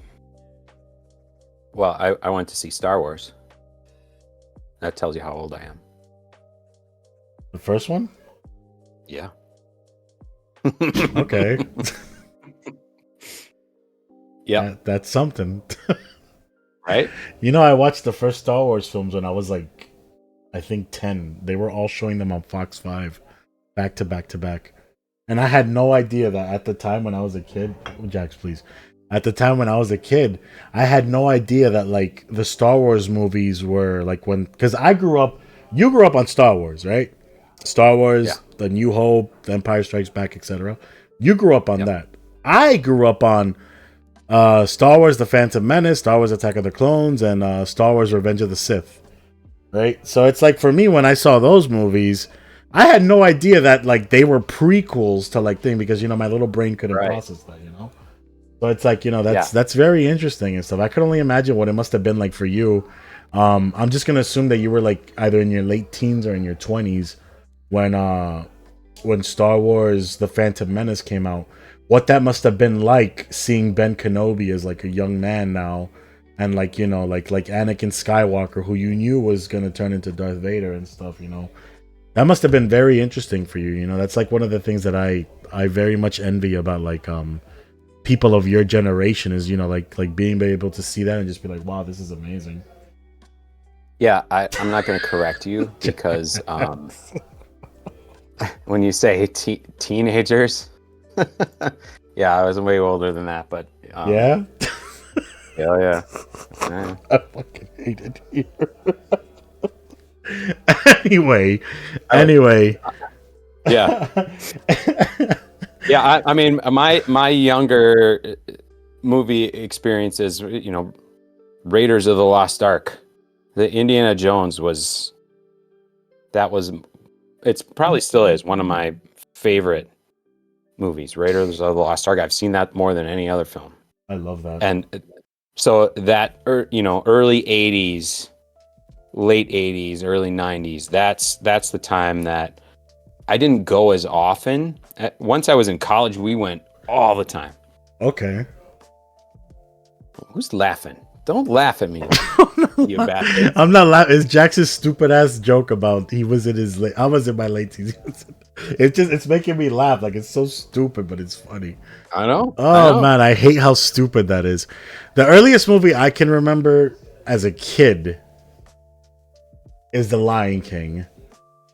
I went to see Star Wars. That tells you how old I am. The first one? Yeah. Okay. Yeah. That's something. Right? I watched the first Star Wars films when I was like I think 10. They were all showing them on Fox 5 back to back to back. And I had no idea that at the time when I was a kid, Jax, please. At the time when I was a kid, I had no idea that like the Star Wars movies were like when, because I grew up, you grew up on Star Wars, right? Star Yeah. Wars, The New Hope, The Empire Strikes Back, etc. You grew up on Yep. that. I grew up on Star Wars: The Phantom Menace, Star Wars: Attack of the Clones, and Star Wars: Revenge of the Sith. Right. So it's like for me when I saw those movies, I had no idea that like they were prequels to like thing because my little brain couldn't Right. process that. So it's like Yeah. that's very interesting and stuff. I could only imagine what it must have been like for you. I'm just gonna assume that you were like either in your late teens or in your 20s when Star Wars: The Phantom Menace came out. What that must have been like seeing Ben Kenobi as like a young man now, and like like Anakin Skywalker, who you knew was gonna turn into Darth Vader and stuff. That must have been very interesting for you. That's like one of the things that I very much envy about like people of your generation is like being able to see that and just be like, wow, this is amazing. Yeah, I'm not going to correct you because when you say teenagers, yeah, I was way older than that, but Yeah. yeah. Yeah. I fucking hate it here. Anyway. Yeah. Yeah, I mean, my younger movie experiences, Raiders of the Lost Ark, the Indiana Jones it's probably still is one of my favorite movies. Raiders of the Lost Ark. I've seen that more than any other film. I love that. And so that, early 80s, late 80s, early 90s, that's the time that I didn't go as often. Once I was in college, we went all the time. Okay. Who's laughing? Don't laugh at me, you bastard. I'm not laughing. It's Jackson's stupid ass joke about he was in his late. I was in my late teens. It's making me laugh. Like it's so stupid, but it's funny. I know. Oh man, I hate how stupid that is. The earliest movie I can remember as a kid is The Lion King.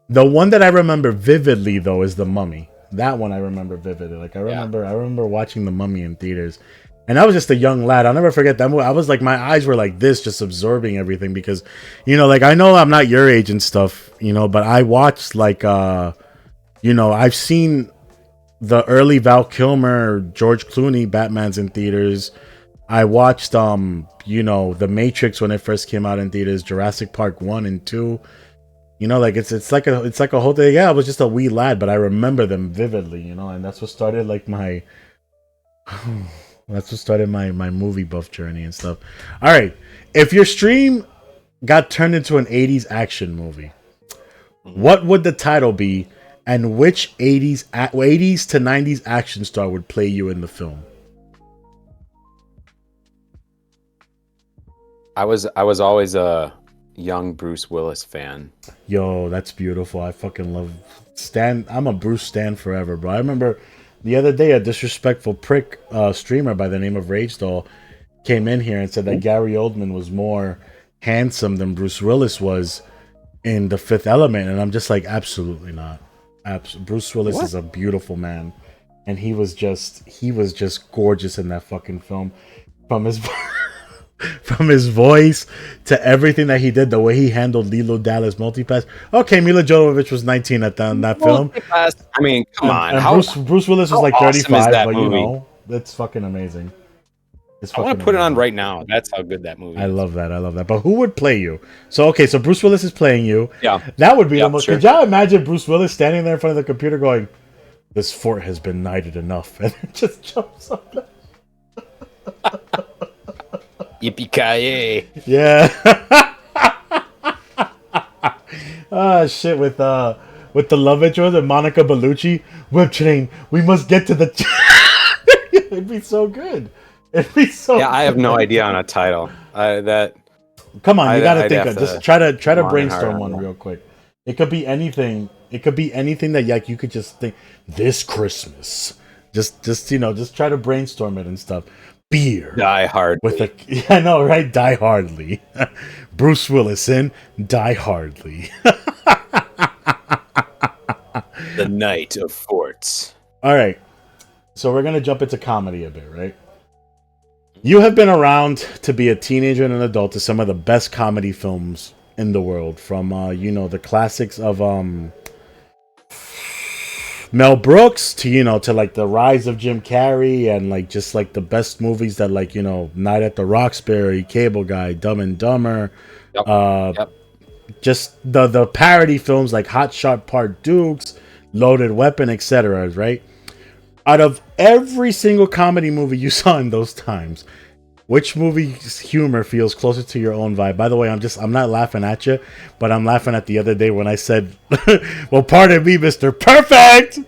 The one that I remember vividly though is The Mummy. That one I remember vividly. Like I remember watching The Mummy in theaters. And I was just a young lad. I'll never forget that movie. I was like, my eyes were like this, just absorbing everything because, like I know I'm not your age and stuff, but I watched like, I've seen the early Val Kilmer, George Clooney Batmans in theaters. I watched, The Matrix when it first came out in theaters, Jurassic Park 1 and 2. Like it's like a whole thing. Yeah, I was just a wee lad, but I remember them vividly, and that's what started like my. That's what started my movie buff journey and stuff. All right. If your stream got turned into an 80s action movie, what would the title be and which 80s to 90s action star would play you in the film? I was always a young Bruce Willis fan. Yo, that's beautiful. I fucking love Stan. I'm a Bruce Stan forever, bro. I remember the other day, a disrespectful prick streamer by the name of Rage Doll came in here and said that Gary Oldman was more handsome than Bruce Willis was in The Fifth Element, and I'm just like, absolutely not. Bruce Willis is a beautiful man, and he was just gorgeous in that fucking film, from his from his voice to everything that he did, the way he handled Lilo Dallas Multipass. Okay, Mila Jovovich was 19 at that film. I mean, come on. Bruce Willis was like awesome 35, that but movie? That's fucking amazing. I want to put it on right now. That's how good that movie is. I love that. But who would play you? So Bruce Willis is playing you. Yeah. That would be the most. Sure. Could y'all imagine Bruce Willis standing there in front of the computer going, "This fort has been knighted enough," and it just jumps up. Yippee-ki-yay. Yeah. Ah, shit, with the love interest and Monica Bellucci. Webtrain, we must get to the. It'd be so good. It'd be so. Yeah, I have no idea on a title. Come on, you gotta think of. Just try to brainstorm one that. real quick. It could be anything. It could be anything that like you could just think this Christmas. Just try to brainstorm it and stuff. beer Die Hard. with a I know, right? Die Hardly. Bruce Willis in Die Hardly. The Knight of Forts. All right. So we're going to jump into comedy a bit, right? You have been around to be a teenager and an adult to some of the best comedy films in the world, from the classics of Mel Brooks to to like the rise of Jim Carrey, and like just like the best movies that like Night at the Roxbury, Cable Guy, Dumb and Dumber, Yep. uh Yep. just the parody films like Hot Shot Part Dukes, Loaded Weapon, etc. Right? Out of every single comedy movie you saw in those times, which movie's humor feels closer to your own vibe? By the way, I'm not laughing at you, but I'm laughing at the other day when I said, well, pardon me, Mr. Perfect.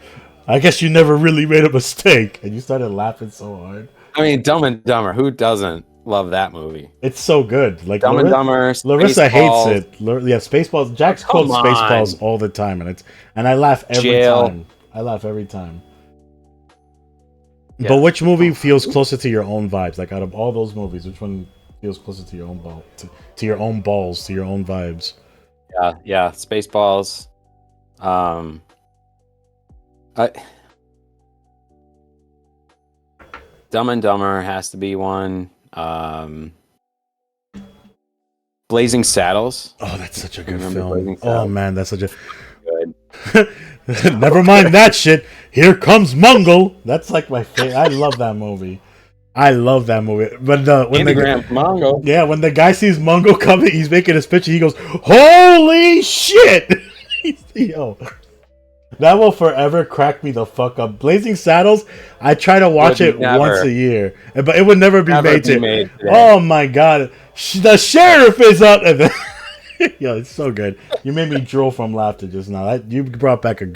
I guess you never really made a mistake. And you started laughing so hard. I mean, Dumb and Dumber. Who doesn't love that movie? It's so good. Like Dumb and Dumber. Larissa hates Spaceballs. it. Yeah, Spaceballs. Jax Come quotes on. Spaceballs all the time, and I laugh every Jail. time. I laugh every time. Yeah. But which movie feels closer to your own vibes? Like out of all those movies, which one feels closer to your own to your own balls, to your own vibes? Yeah. Spaceballs. Dumb and Dumber has to be one. Blazing Saddles. Oh, that's such a good Remember film. Blazing Oh Saddles? man, that's such a Good. Never mind that shit. Here comes Mungo. That's like my favorite. I love that movie. I love that movie. But when Mongo. yeah, when the guy sees Mungo coming, he's making his picture. He goes, "Holy shit!" Yo, that will forever crack me the fuck up. Blazing Saddles. I try to watch it once a year, but it would never be made today. Oh my god, the sheriff is up. Yo, it's so good. You made me drool from laughter just now. You brought back a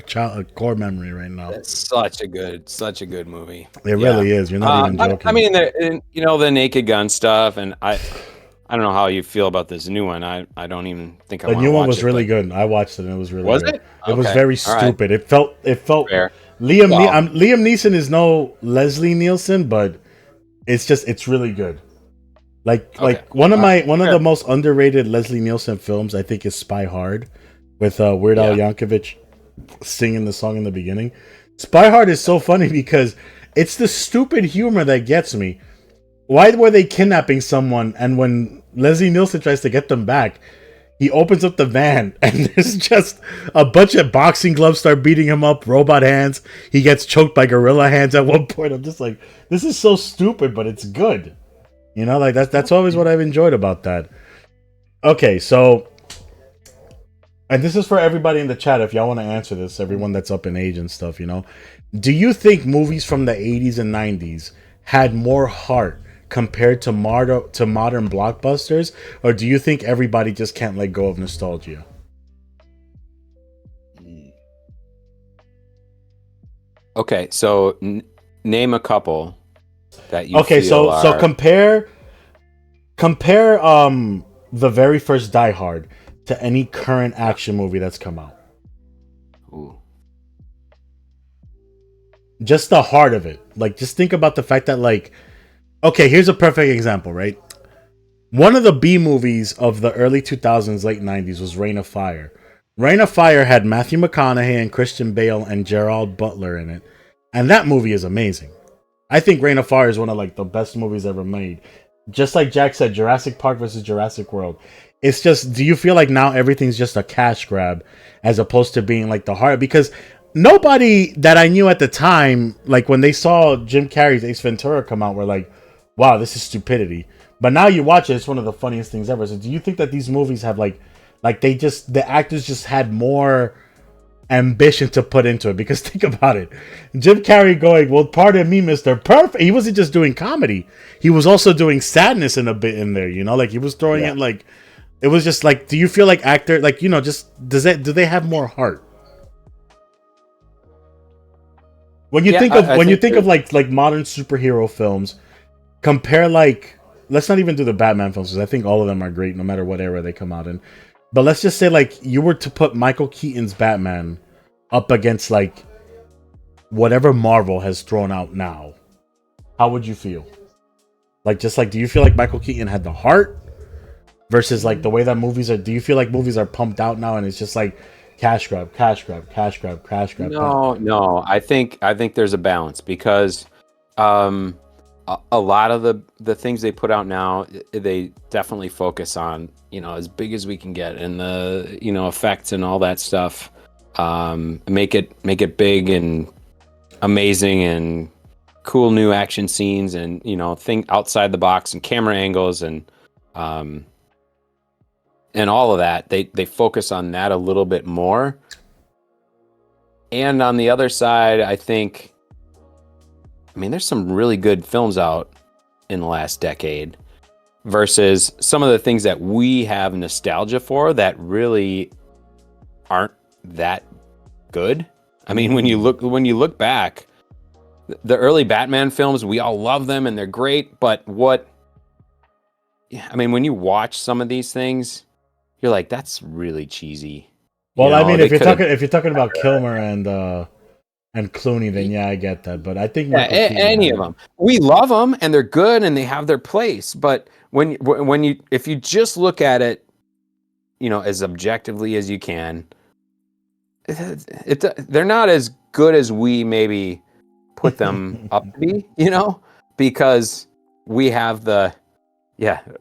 core memory right now. That's such a good movie. It really is. You're not even joking. I mean, the Naked Gun stuff, and I don't know how you feel about this new one. I don't even think I want to watch it. The new one was really good. I watched it and it was really good. Was it? It was very stupid. Right. It felt fair. Liam Neeson is no Leslie Nielsen, but it's really good. Like one of the most underrated Leslie Nielsen films, I think, is Spy Hard, with Weird Al Yankovic singing the song in the beginning. Spy Hard is so funny because it's the stupid humor that gets me. Why were they kidnapping someone, and when Leslie Nielsen tries to get them back, he opens up the van and there's just a bunch of boxing gloves start beating him up, robot hands. He gets choked by gorilla hands at one point. I'm just like, this is so stupid, but it's good. Like that's always what I've enjoyed about that. Okay, so, and this is for everybody in the chat, if y'all want to answer this, everyone that's up in age and stuff, do you think movies from the 80s and 90s had more heart compared to modern blockbusters, or do you think everybody just can't let go of nostalgia? Okay, so name a couple that you okay, feel so compare the very first Die Hard to any current action movie that's come out. Ooh. Just the heart of it. Like, just think about the fact that, like, okay, here's a perfect example, right? One of the B movies of the early 2000s, late 90s was Reign of Fire. Reign of Fire had Matthew McConaughey and Christian Bale and Gerald Butler in it. And that movie is amazing. I think Reign of Fire is one of like the best movies ever made. Just like Jack said, Jurassic Park versus Jurassic World. It's just, do you feel like now everything's just a cash grab as opposed to being like the heart? Because nobody that I knew at the time, like when they saw Jim Carrey's Ace Ventura come out, were like, wow, this is stupidity. But now you watch it, it's one of the funniest things ever. So do you think that these movies have like the actors just had more ambition to put into it? Because think about it, Jim Carrey going, well, pardon me, Mr. Perfect. He wasn't just doing comedy, he was also doing sadness in a bit in there, like he was throwing it, like it was just like, do you feel like actor, like, just do they have more heart when you think of like modern superhero films? Compare, like, let's not even do the Batman films, because I think all of them are great no matter what era they come out in. But let's just say, like, you were to put Michael Keaton's Batman up against, like, whatever Marvel has thrown out now. How would you feel? Like, just like, do you feel like Michael Keaton had the heart versus like the way that movies are? Do you feel like movies are pumped out now and it's just like cash grab, cash grab, cash grab, cash grab? No. I think there's a balance because um, a lot of the things they put out now, they definitely focus on, as big as we can get and the, effects and all that stuff. Make it big and amazing and cool new action scenes and, think outside the box and camera angles um, and all of that. They focus on that a little bit more. And on the other side, there's some really good films out in the last decade versus some of the things that we have nostalgia for that really aren't that good. I mean, when you look back, the early Batman films, we all love them and they're great, but when you watch some of these things, you're like, that's really cheesy. Well, I mean, if you're talking about Kilmer and Clooney, then yeah, I get that. But I think Yeah, Michael Keaton any had of it. them. We love them and they're good and they have their place. But if you just look at it, as objectively as you can, they're not as good as we maybe put them up to be, because we have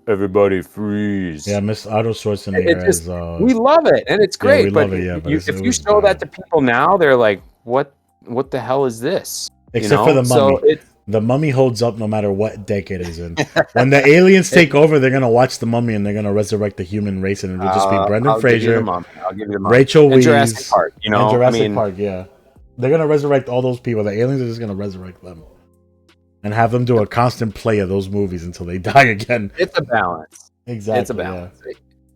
everybody freeze. Yeah, Miss Otto Schwarzenegger It just as we love it and it's yeah, we great. But love it. Yeah, but if it you was show that bad. to people now, they're like, what the hell is this? Except for the So Mummy. The Mummy holds up no matter what decade it's in. When the aliens take over, they're gonna watch the Mummy and they're gonna resurrect the human race, and it'll just be Brendan I'll give you the Fraser, mom. I'll give you the mom. Rachel And Jurassic Weisz, Park, and Jurassic Park. Yeah, they're gonna resurrect all those people. The aliens are just gonna resurrect them and have them do a constant play of those movies until they die again. it's a balance. Exactly. It's a balance.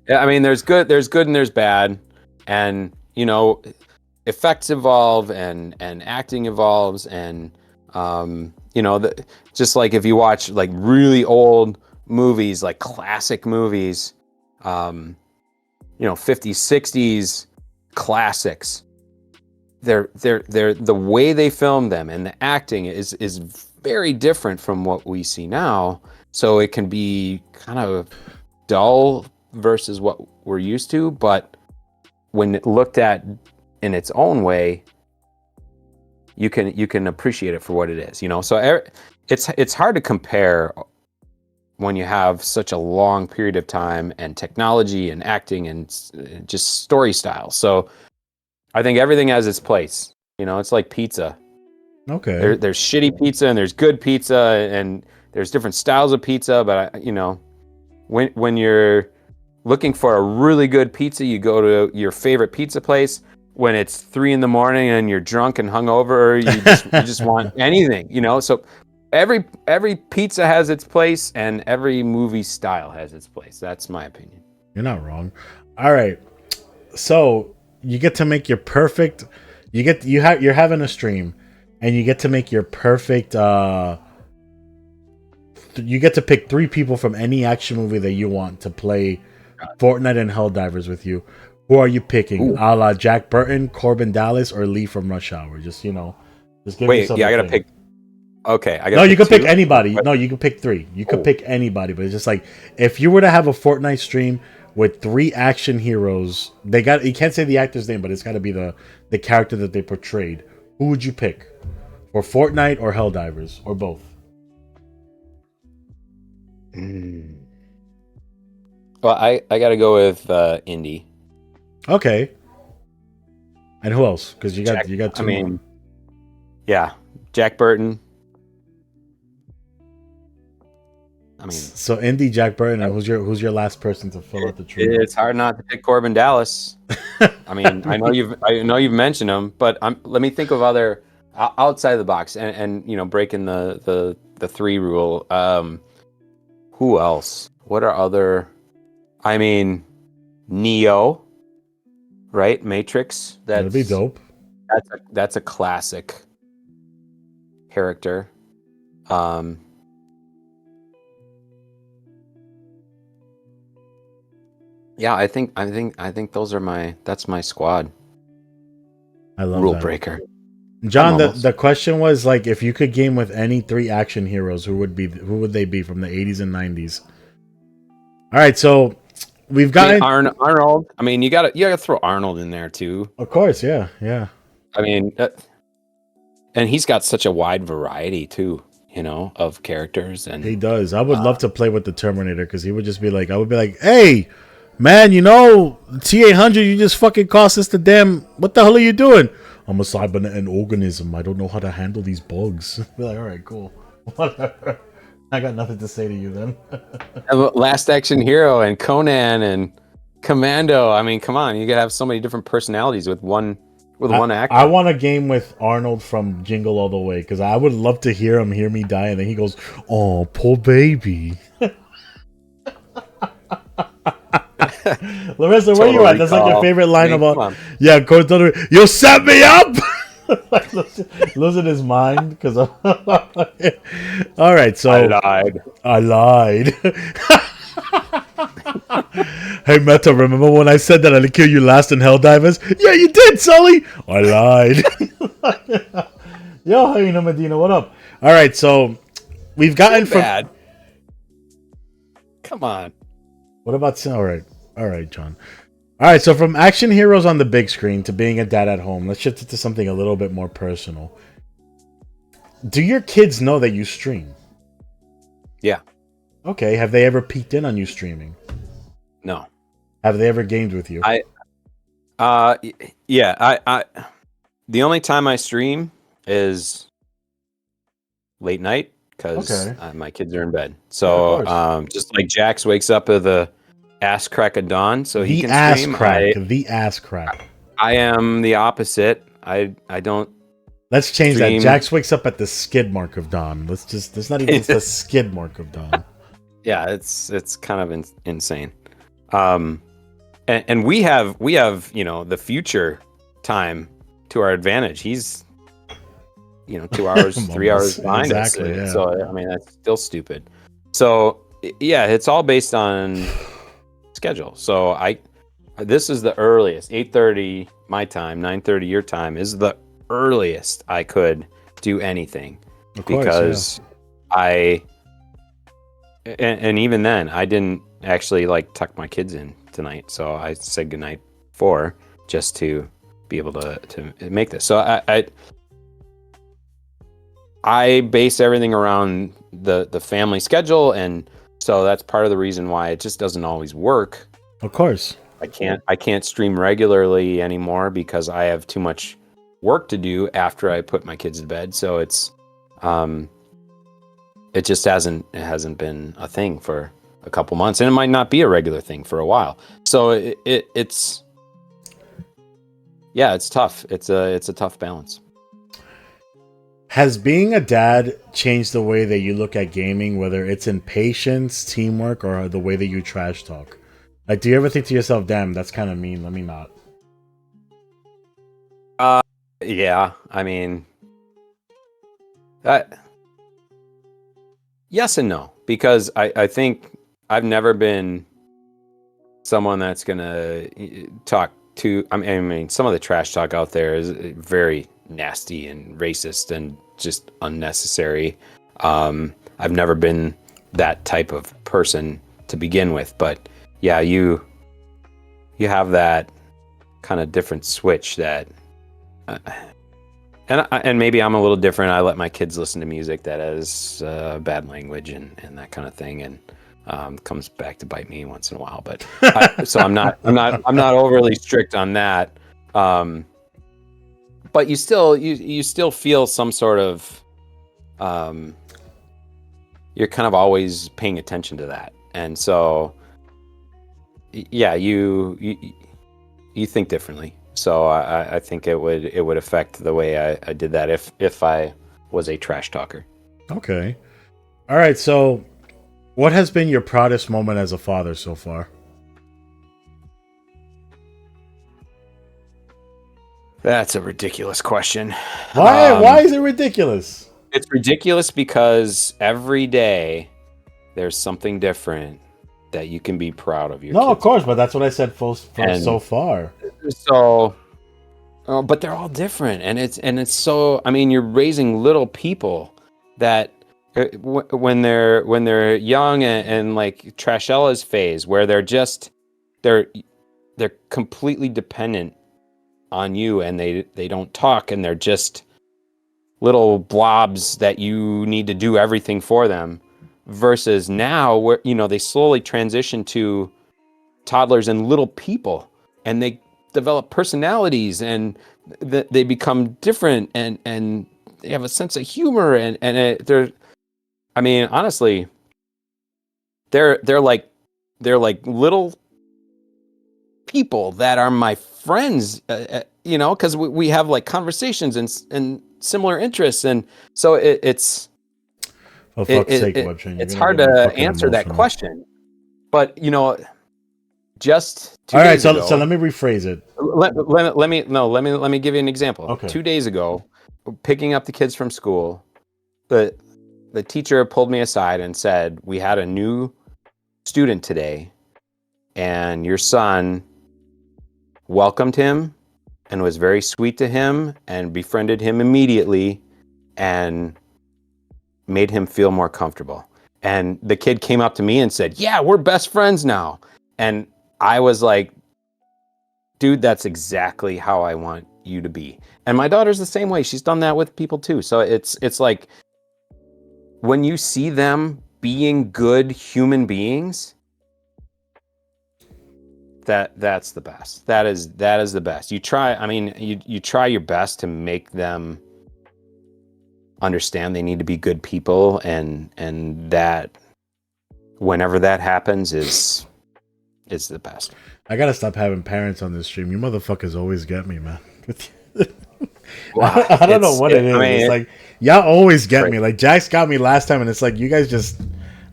Yeah, there's good and there's bad, and effects evolve and acting evolves, and just like if you watch like really old movies, like classic movies, 50s, 60s classics. They're the way they film them and the acting is very different from what we see now. So it can be kind of dull versus what we're used to, but when looked at in its own way, you can appreciate it for what it is. So it's hard to compare when you have such a long period of time and technology and acting and just story style. So I think everything has its place. It's like pizza. Okay. There's shitty pizza and there's good pizza and there's different styles of pizza. But when you're looking for a really good pizza, you go to your favorite pizza place. When it's 3 a.m. and you're drunk and hungover, you just want anything. So every pizza has its place and every movie style has its place. That's my opinion. You're not wrong. All right. So you get to make your perfect. You're having a stream, and you get to make your perfect. You get to pick 3 people from any action movie that you want to play Fortnite and Helldivers with you. Who are you picking? Ooh. A la Jack Burton, Corbin Dallas, or Lee from Rush Hour? Just just give yourself. I gotta pick. Okay, No, you can pick anybody. No, you can pick 3. You can pick anybody, but it's just like if you were to have a Fortnite stream with 3 action heroes, you can't say the actor's name, but it's got to be the character that they portrayed. Who would you pick for Fortnite or Helldivers or both? Well, I got to go with Indy. Okay. And who else? Because you got 2 more. Yeah, Jack Burton. So Indy, Jack Burton, and who's your last person to fill out the tree? It's hard not to pick Corbin Dallas. I know you've mentioned him, but let me think of other outside of the box and breaking the 3 rule. Who else? What are other? Neo, right? Matrix. That'd be dope. That's a classic character. Yeah, I think those are that's my squad. I love Rule that. breaker. I'm John, the almost. question was like, if you could game with any three action heroes, who would they be from the 80s and 90s? All right, so we've I mean, gotten, Arnold. I mean, you gotta throw Arnold in there too. of course, yeah, yeah, I mean, and he's got such a wide variety too, of characters. he And does. I would love to play with the Terminator because he would just be like, I would be like, hey, man, T-800, you just fucking cost us the damn. What the hell are you doing? I'm a cybernetic organism. I don't know how to handle these bugs. Be like, all right, cool, whatever. I got nothing to say to you then. Last Action Hero and Conan and Commando. I mean, come on, you gotta have so many different personalities with one actor. I want a game with Arnold from Jingle All the Way because I would love to hear me die, and then he goes, "Oh, poor baby." Larissa, where you at? That's like your favorite line about. Yeah, Coach Thunder, you set me up. Like, losing his mind because. All right, so I lied. Hey Meta, remember when I said that I'd kill you last in Helldivers? Yeah, you did, Sully. I lied. Yo, hey, Medina, what up? All right, so we've gotten from. Bad. Come on. What about all right, John. All right, so from action heroes on the big screen to being a dad at home, let's shift it to something a little bit more personal. Do your kids know that you stream? Yeah. Okay, have they ever peeked in on you streaming? No. Have they ever gamed with you? Yeah. I the only time I stream is late night because my kids are in bed. So just like Jax wakes up at the ass crack of dawn, so he can stream. The ass crack. I am the opposite. I don't. Let's change that. Jax wakes up at the skid mark of dawn. It's not even the skid mark of dawn. Yeah, it's kind of insane. And we have the future time to our advantage. He's 2 hours, 3 hours behind us. Yeah. So I mean that's still stupid. So yeah, it's all based on schedule. So this is the earliest 8:30 my time, 9:30 your time is the earliest I could do anything. Of course, because yeah. And even then I didn't actually tuck my kids in tonight, so I said goodnight just to be able to make this. So I base everything around the family schedule, and so that's part of the reason why it just doesn't always work. Of course. I can't stream regularly anymore because I have too much work to do after I put my kids to bed. So it just hasn't been a thing for a couple months, and it might not be a regular thing for a while. So it's tough. It's a tough balance. Has being a dad changed the way that you look at gaming, whether it's in patience, teamwork, or the way that you trash talk? Like, do you ever think to yourself, damn, that's kind of mean, let me not? Yeah, I mean, yes and no, because I think I've never been someone that's gonna talk to. I mean, some of the trash talk out there is very nasty and racist and just unnecessary. I've never been that type of person to begin with, but yeah, you have that kind of different switch that, and maybe I'm a little different. I let my kids listen to music that has bad language and that kind of thing, and comes back to bite me once in a while. But so I'm not overly strict on that. But you still feel some sort of you're kind of always paying attention to that, and so yeah, you think differently. So I think it would affect the way I did that if I was a trash talker. Okay, all right. So, what has been your proudest moment as a father so far? That's a ridiculous question. Why is it ridiculous? It's ridiculous because every day there's something different that you can be proud of your kids. Of course, but that's what I said so far. So but they're all different, and it's so. I mean, you're raising little people that when they're young and like Trashella's phase, where they're they're completely dependent on you, and they don't talk, and they're just little blobs that you need to do everything for them. Versus now, where they slowly transition to toddlers and little people, and they develop personalities, and they become different, and they have a sense of humor, and they're, I mean, honestly, they're like little people that are my friends, because we have like conversations and similar interests, and so it's For it, fuck's it, sake, it Webtrain, you're it's gonna hard get me to fucking answer that emotional. question, but just two All right, days so ago. let me rephrase it. Let me give you an example. Okay. 2 days ago, picking up the kids from school, the the teacher pulled me aside and said, "We had a new student today, and your son welcomed him and was very sweet to him and befriended him immediately and made him feel more comfortable." And the kid came up to me and said, "Yeah, we're best friends now." And I was like, "Dude, that's exactly how I want you to be." And my daughter's the same way. She's done that with people too. So it's like when you see them being good human beings, that's the best. That is the best. You try, I mean, you try your best to make them understand they need to be good people, and that whenever that happens is the best. I gotta stop having parents on this stream. You motherfuckers always get me, man. Wow, I don't know what it I is. mean, It's like y'all always get great. me. Like Jax got me last time, and it's like you guys just.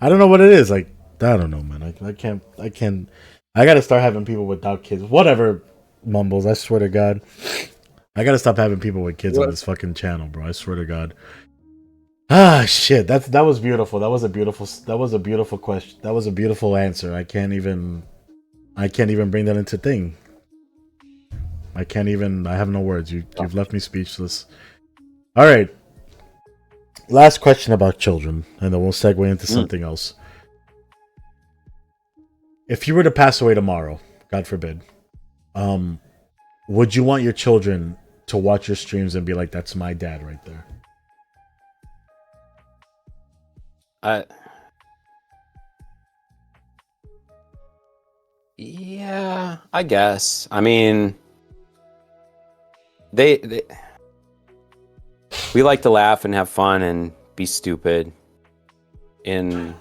I don't know what it is. Like I don't know, man. I can't. I can't. I gotta start having people without kids. Whatever, mumbles. I swear to God. I gotta stop having people with kids on What? this fucking channel, bro. I swear to God. Ah, shit. That was beautiful. That was a beautiful. That was a beautiful question. That was a beautiful answer. I can't even. I can't even bring that into thing. I can't even. I have no words. You've left me speechless. All right. Last question about children, and then we'll segue into something else. If you were to pass away tomorrow, God forbid, would you want your children to watch your streams and be like, "That's my dad right there"? I Yeah, I guess. I mean, they we like to laugh and have fun and be stupid in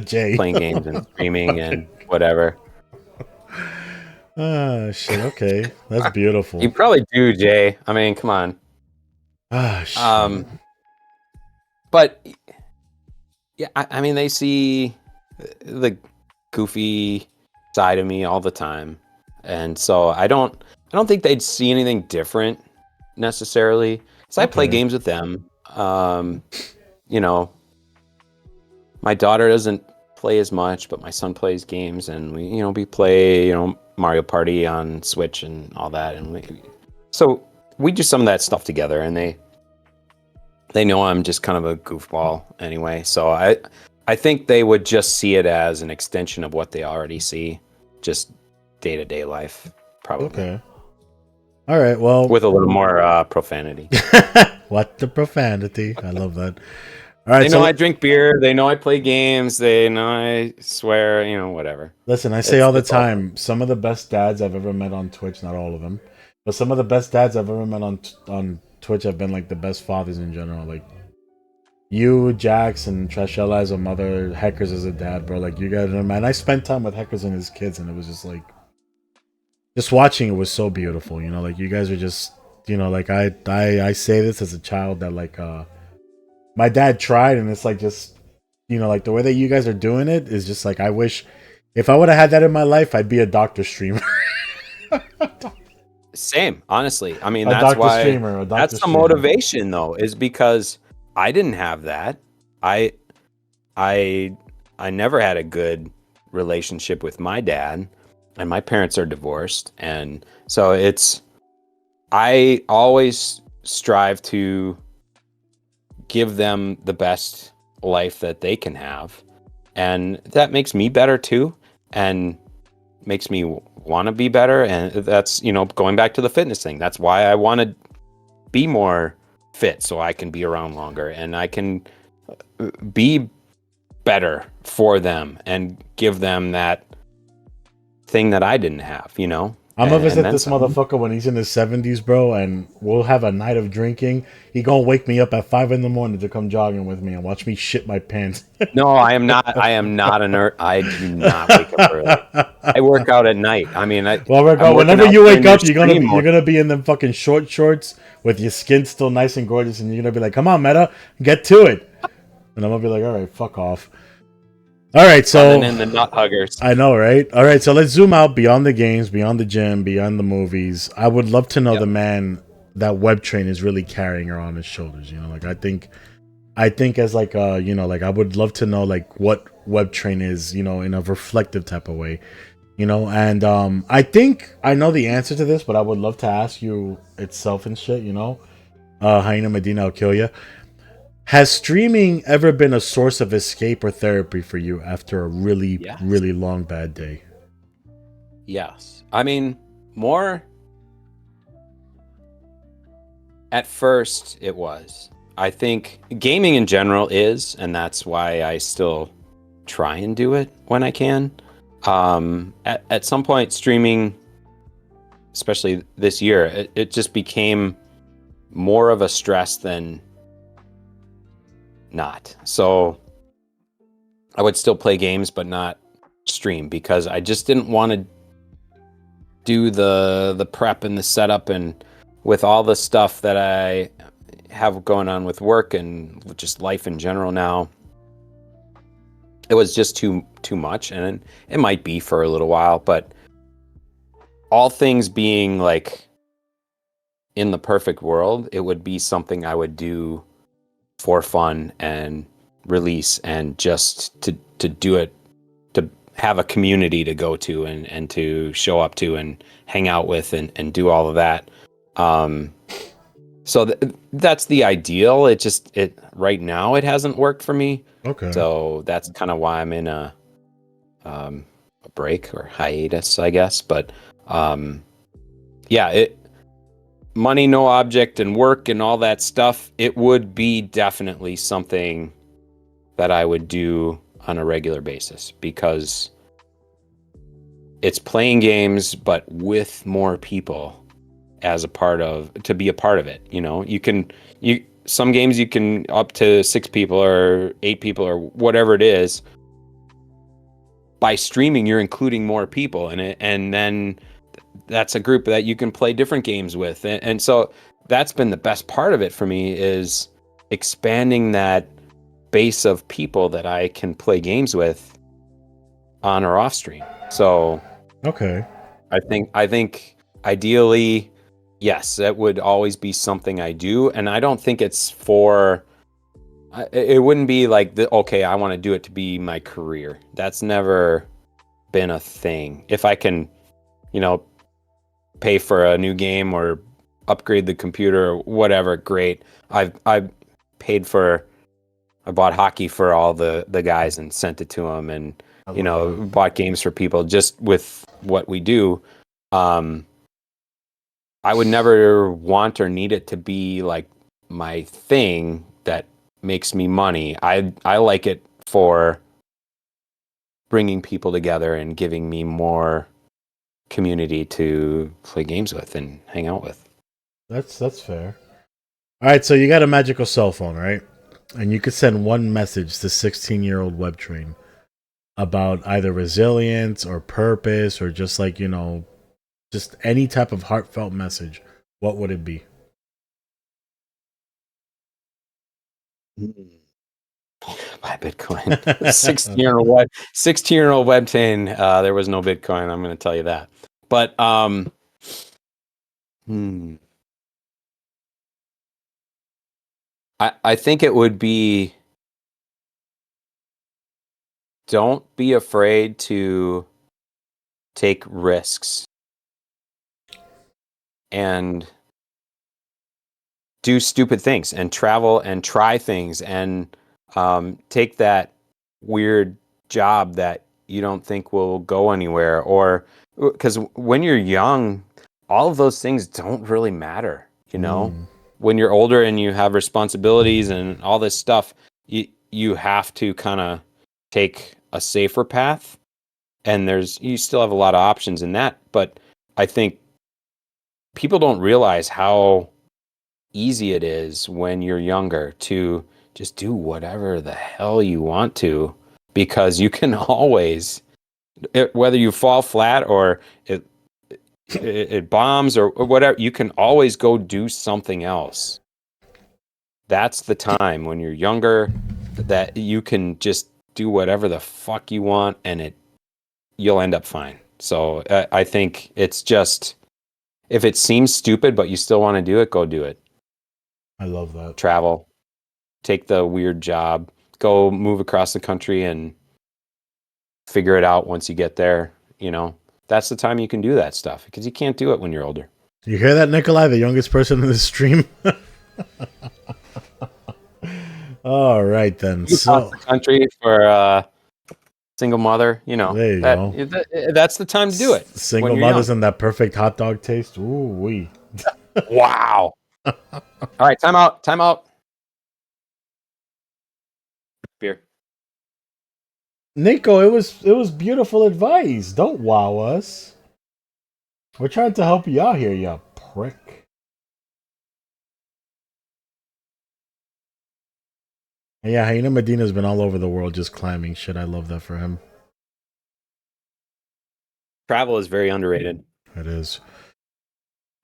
Jay. playing games and streaming and whatever. Ah, shit. Okay, that's beautiful. You probably do, Jay. I mean, come on. Ah, shit. Um, but yeah, I mean, they see the goofy side of me all the time, and so I don't think they'd see anything different necessarily. So I play Okay. games with them. You know, my daughter doesn't play as much, but my son plays games, and we play Mario Party on Switch and all that, and so we do some of that stuff together, and they know I'm just kind of a goofball anyway. So I think they would just see it as an extension of what they already see, just day-to-day life, probably. Okay. All right. Well, With a little more profanity. what the profanity? I love that. All right. They know I So drink beer. They know I play games. They know I swear. Whatever. listen, I say It's all the it's all time, some of the best dads I've ever met on Twitch, not all of them, but some of the best dads I've ever met on Twitch have been like the best fathers in general. Like you, Jax, and Trashella as a mother, Heckers as a dad, bro. Like you guys, man. I spent time with Heckers and his kids, and it was just like, just watching it was so beautiful. Like you guys are just, like I say this as a child that like my dad tried, and it's like just, like the way that you guys are doing it is just like I wish if I would have had that in my life, I'd be a doctor streamer. same. Honestly, I mean A that's doctor why. streamer, a doctor That's the streamer. motivation, though, is because I didn't have that. I I I never had a good relationship with my dad, and my parents are divorced, and so I always strive to give them the best life that they can have, and that makes me better too, and makes me want to be better. And that's, going back to the fitness thing, that's why I want to be more fit, so I can be around longer and I can be better for them and give them that thing that I didn't have, I'm gonna and visit then this some. motherfucker when he's in his 70s, bro, and we'll have a night of drinking. He gonna wake me up at 5 in the morning to come jogging with me and watch me shit my pants. No, I am not. I am not a nerd. I do not wake up early. I work out at night. I mean, Well, I'm Rico, working whenever out you during wake your up, you're gonna stream. be you're gonna be in them fucking short shorts with your skin still nice and gorgeous, and you're gonna be like, "Come on, Meta, get to it." And I'm gonna be like, "All right, fuck off." All right, Running so in the nut huggers. I know, right? All right, so let's zoom out beyond the games, beyond the gym, beyond the movies. I would love to know Yep. the man that Webtrain is really carrying around his shoulders. Like I think as like like I would love to know like what Webtrain is, in a reflective type of way. And I think I know the answer to this, but I would love to ask you itself and shit. Hyena Medina, I'll kill you. Has streaming ever been a source of escape or therapy for you after a really, Yes. really long bad day? Yes. I mean, more at first it was. I think gaming in general is, and that's why I still try and do it when I can. At some point, streaming, especially this year, it just became more of a stress than not. So I would still play games, but not stream, because I just didn't want to do the prep and the setup, and with all the stuff that I have going on with work and just life in general now, it was just too much. And it might be for a little while, but all things being like in the perfect world, it would be something I would do for fun and release, and just to do it, to have a community to go to, and to show up to and hang out with, and do all of that. Um, so that's the ideal. It right now it hasn't worked for me. Okay. So that's kind of why I'm in a break or hiatus, I guess. But um, yeah, money, no object, and work and all that stuff, it would be definitely something that I would do on a regular basis, because it's playing games, but with more people as a part of, to be a part of it. You some games you can up to 6 people or 8 people or whatever it is. By streaming, you're including more people in it, and then that's a group that you can play different games with. And so that's been the best part of it for me, is expanding that base of people that I can play games with on or off stream. So Okay. I think ideally, yes, that would always be something I do. And I don't think it's for, it wouldn't be like okay, I want to do it to be my career. That's never been a thing. If I can, you know, pay for a new game or upgrade the computer or whatever, great. I've paid for, I bought hockey for all the guys and sent it to them, and I love that. bought games for people just with what we do. Um, I would never want or need it to be like my thing that makes me money. I like it for bringing people together and giving me more community to play games with and hang out with. That's fair. All right, so you got a magical cell phone, right? And you could send one message to 16-year-old Webtrain about either resilience or purpose or just like, just any type of heartfelt message. What would it be? Buy Bitcoin. 16-year-old web 16-year-old Webtain. There was no Bitcoin. I'm going to tell you that. But hmm, I think it would be, don't be afraid to take risks, and do stupid things and travel and try things and take that weird job that you don't think will go anywhere, or because when you're young, all of those things don't really matter, you know. When you're older and you have responsibilities and all this stuff, you have to kind of take a safer path, and you still have a lot of options in that, but I think people don't realize how easy it is when you're younger to just do whatever the hell you want to, because you can always, whether you fall flat or it bombs or whatever, you can always go do something else. That's the time when you're younger that you can just do whatever the fuck you want, and you'll end up fine. So I think it's just, if it seems stupid but you still want to do it, go do it. I love that. Travel, take the weird job, go move across the country and figure it out once you get there. You know, that's the time you can do that stuff, because you can't do it when you're older. You hear that, Nikolai, the youngest person in the stream? All right, then. Across the country for a single mother, you know, there you go. That's the time to do it. Single mothers and that perfect hot dog taste. Ooh wee. Wow. All right, time out. Time out. Beer. Nico, it was beautiful advice. Don't wow us. We're trying to help you out here, you prick. Yeah, Hyena Medina's been all over the world just climbing shit. I love that for him. Travel is very underrated. It is.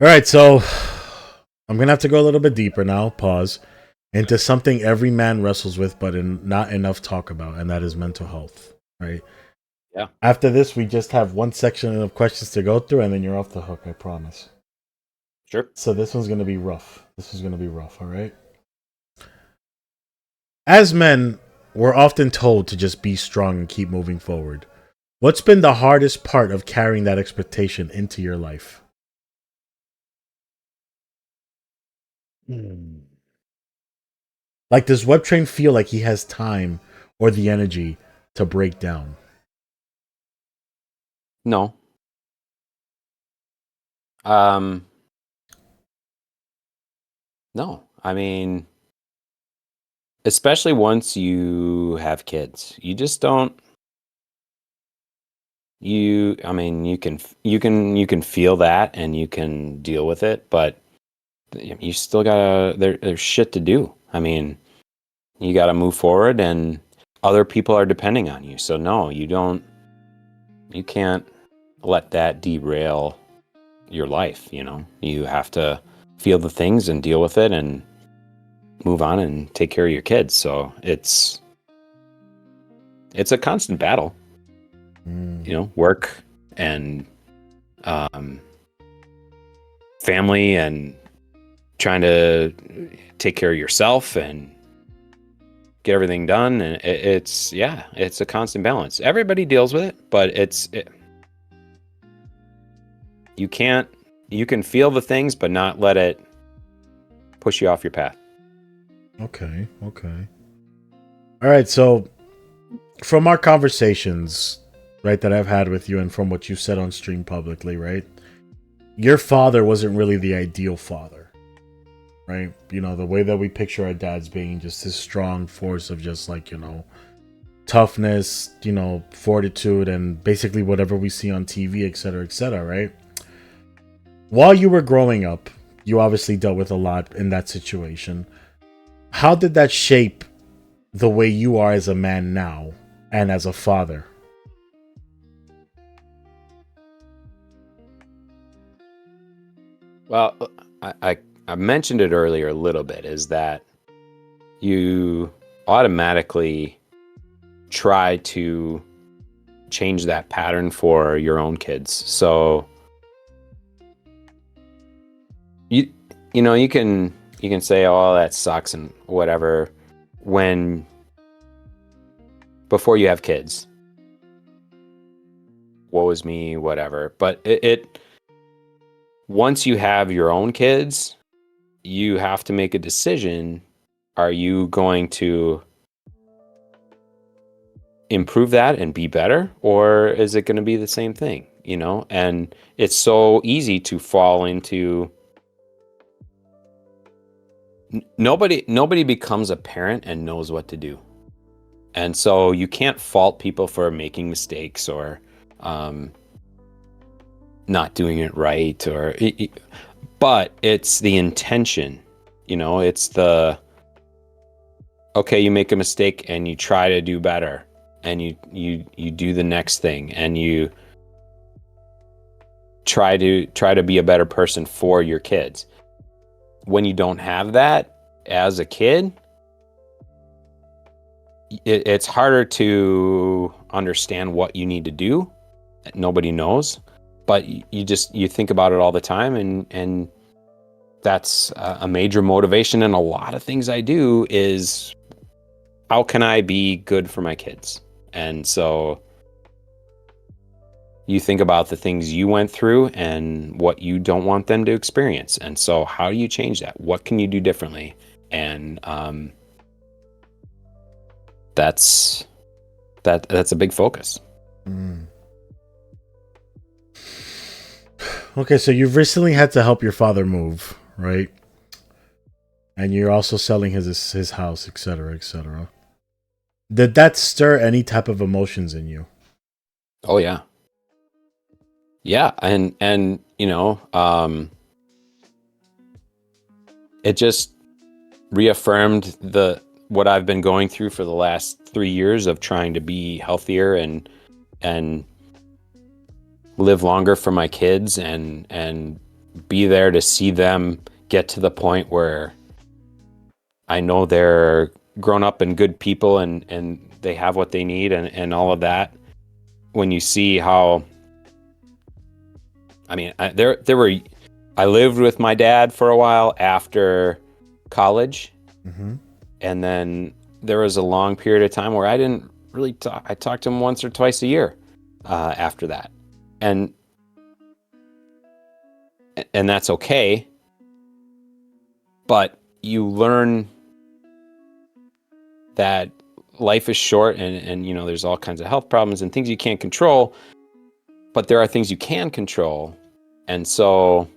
All right, so I'm going to have to go a little bit deeper now, pause, into something every man wrestles with, but not enough talk about, and that is mental health, right? Yeah. After this, we just have one section of questions to go through, and then you're off the hook, I promise. Sure. So this one's going to be rough. This is going to be rough, all right? As men, we're often told to just be strong and keep moving forward. What's been the hardest part of carrying that expectation into your life? Like, does Webtrain feel like he has time or the energy to break down? No. No. I mean, especially once you have kids, you just don't. I mean, you can feel that and you can deal with it, but you still gotta. There's shit to do. I mean, you gotta move forward, and other people are depending on you. So no, you don't. You can't let that derail your life. You know, you have to feel the things and deal with it and move on and take care of your kids. So it's a constant battle. You know, work and family and trying to take care of yourself and get everything done. And it's a constant balance. Everybody deals with it, but you can feel the things, but not let it push you off your path. Okay. All right, so from our conversations, right, that I've had with you and from what you said on stream publicly, right, your father wasn't really the ideal father, right? You know, the way that we picture our dads being just this strong force of just like, you know, toughness, you know, fortitude, and basically whatever we see on TV, etc., right? While you were growing up, you obviously dealt with a lot in that situation. How did that shape the way you are as a man now and as a father? Well, I mentioned it earlier a little bit, is that you automatically try to change that pattern for your own kids. So you know, you can say, oh, that sucks and whatever, before you have kids. Woe is me, whatever. But it once you have your own kids, you have to make a decision. Are you going to improve that and be better, or is it going to be the same thing, you know? And it's so easy to fall into nobody becomes a parent and knows what to do. And so you can't fault people for making mistakes or not doing it right, but it's the intention, you know, it's the, okay, you make a mistake and you try to do better, and you do the next thing, and you try to be a better person for your kids. When you don't have that as a kid, it's harder to understand what you need to do. Nobody knows, but you think about it all the time, and that's a major motivation. And a lot of things I do is, how can I be good for my kids? And so you think about the things you went through and what you don't want them to experience. And so how do you change that? What can you do differently? And that's a big focus. Mm. Okay, so you've recently had to help your father move, right? And you're also selling his house, etc., etc. Did that stir any type of emotions in you? Oh yeah. Yeah, and you know, it just reaffirmed what I've been going through for the last 3 years of trying to be healthier and live longer for my kids, and be there to see them get to the point where I know they're grown up and good people, and they have what they need, and all of that. When you see how, I mean, I lived with my dad for a while after college. Mm-hmm. And then there was a long period of time where I didn't really talk. I talked to him once or twice a year after that. And that's okay. But you learn that life is short, and you know, there's all kinds of health problems and things you can't control, but there are things you can control. And so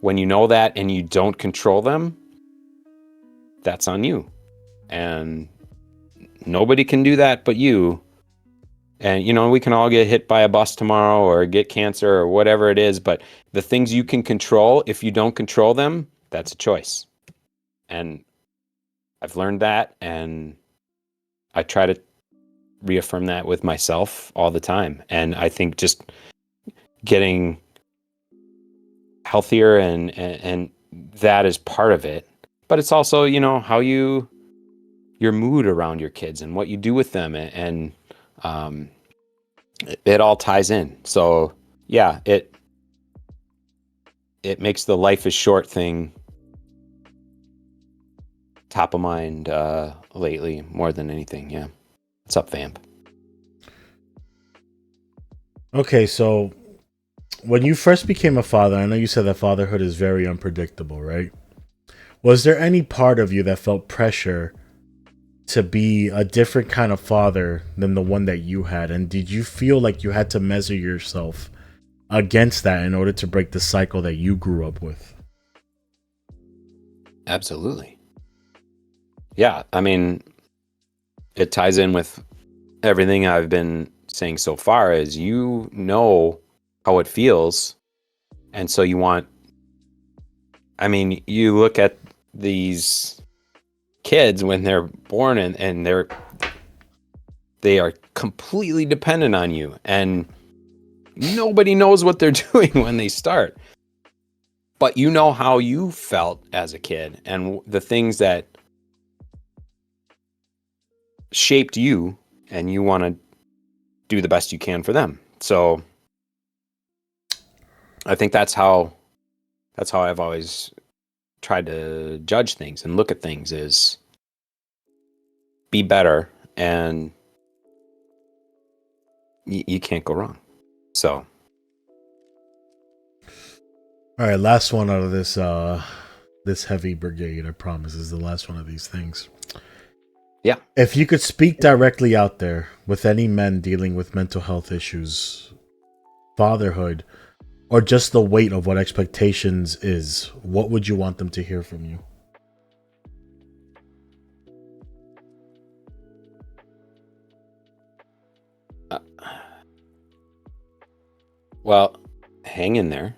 when you know that and you don't control them, that's on you. And nobody can do that but you. And, you know, we can all get hit by a bus tomorrow or get cancer or whatever it is. But the things you can control, if you don't control them, that's a choice. And I've learned that. And I try to reaffirm that with myself all the time. And I think just getting healthier and that is part of it. But it's also, you know, how your mood around your kids and what you do with them. And it all ties in. So yeah, it makes the life is short thing top of mind lately more than anything. Yeah. What's up, Vamp? Okay, so when you first became a father, I know you said that fatherhood is very unpredictable, right? Was there any part of you that felt pressure to be a different kind of father than the one that you had? And did you feel like you had to measure yourself against that in order to break the cycle that you grew up with? Absolutely. Yeah. I mean, it ties in with everything I've been saying so far, is you know how it feels. And so you want, I mean, you look at these kids when they're born, and they are completely dependent on you, and nobody knows what they're doing when they start. But you know how you felt as a kid and the things that shaped you, and you want to do the best you can for them. So I think that's how I've always tried to judge things and look at things, is be better, and you can't go wrong. So All right, last one out of this this heavy brigade. I promise is the last one of these things. Yeah. If you could speak directly out there with any men dealing with mental health issues, fatherhood, or just the weight of what expectations is, what would you want them to hear from you? Well, hang in there,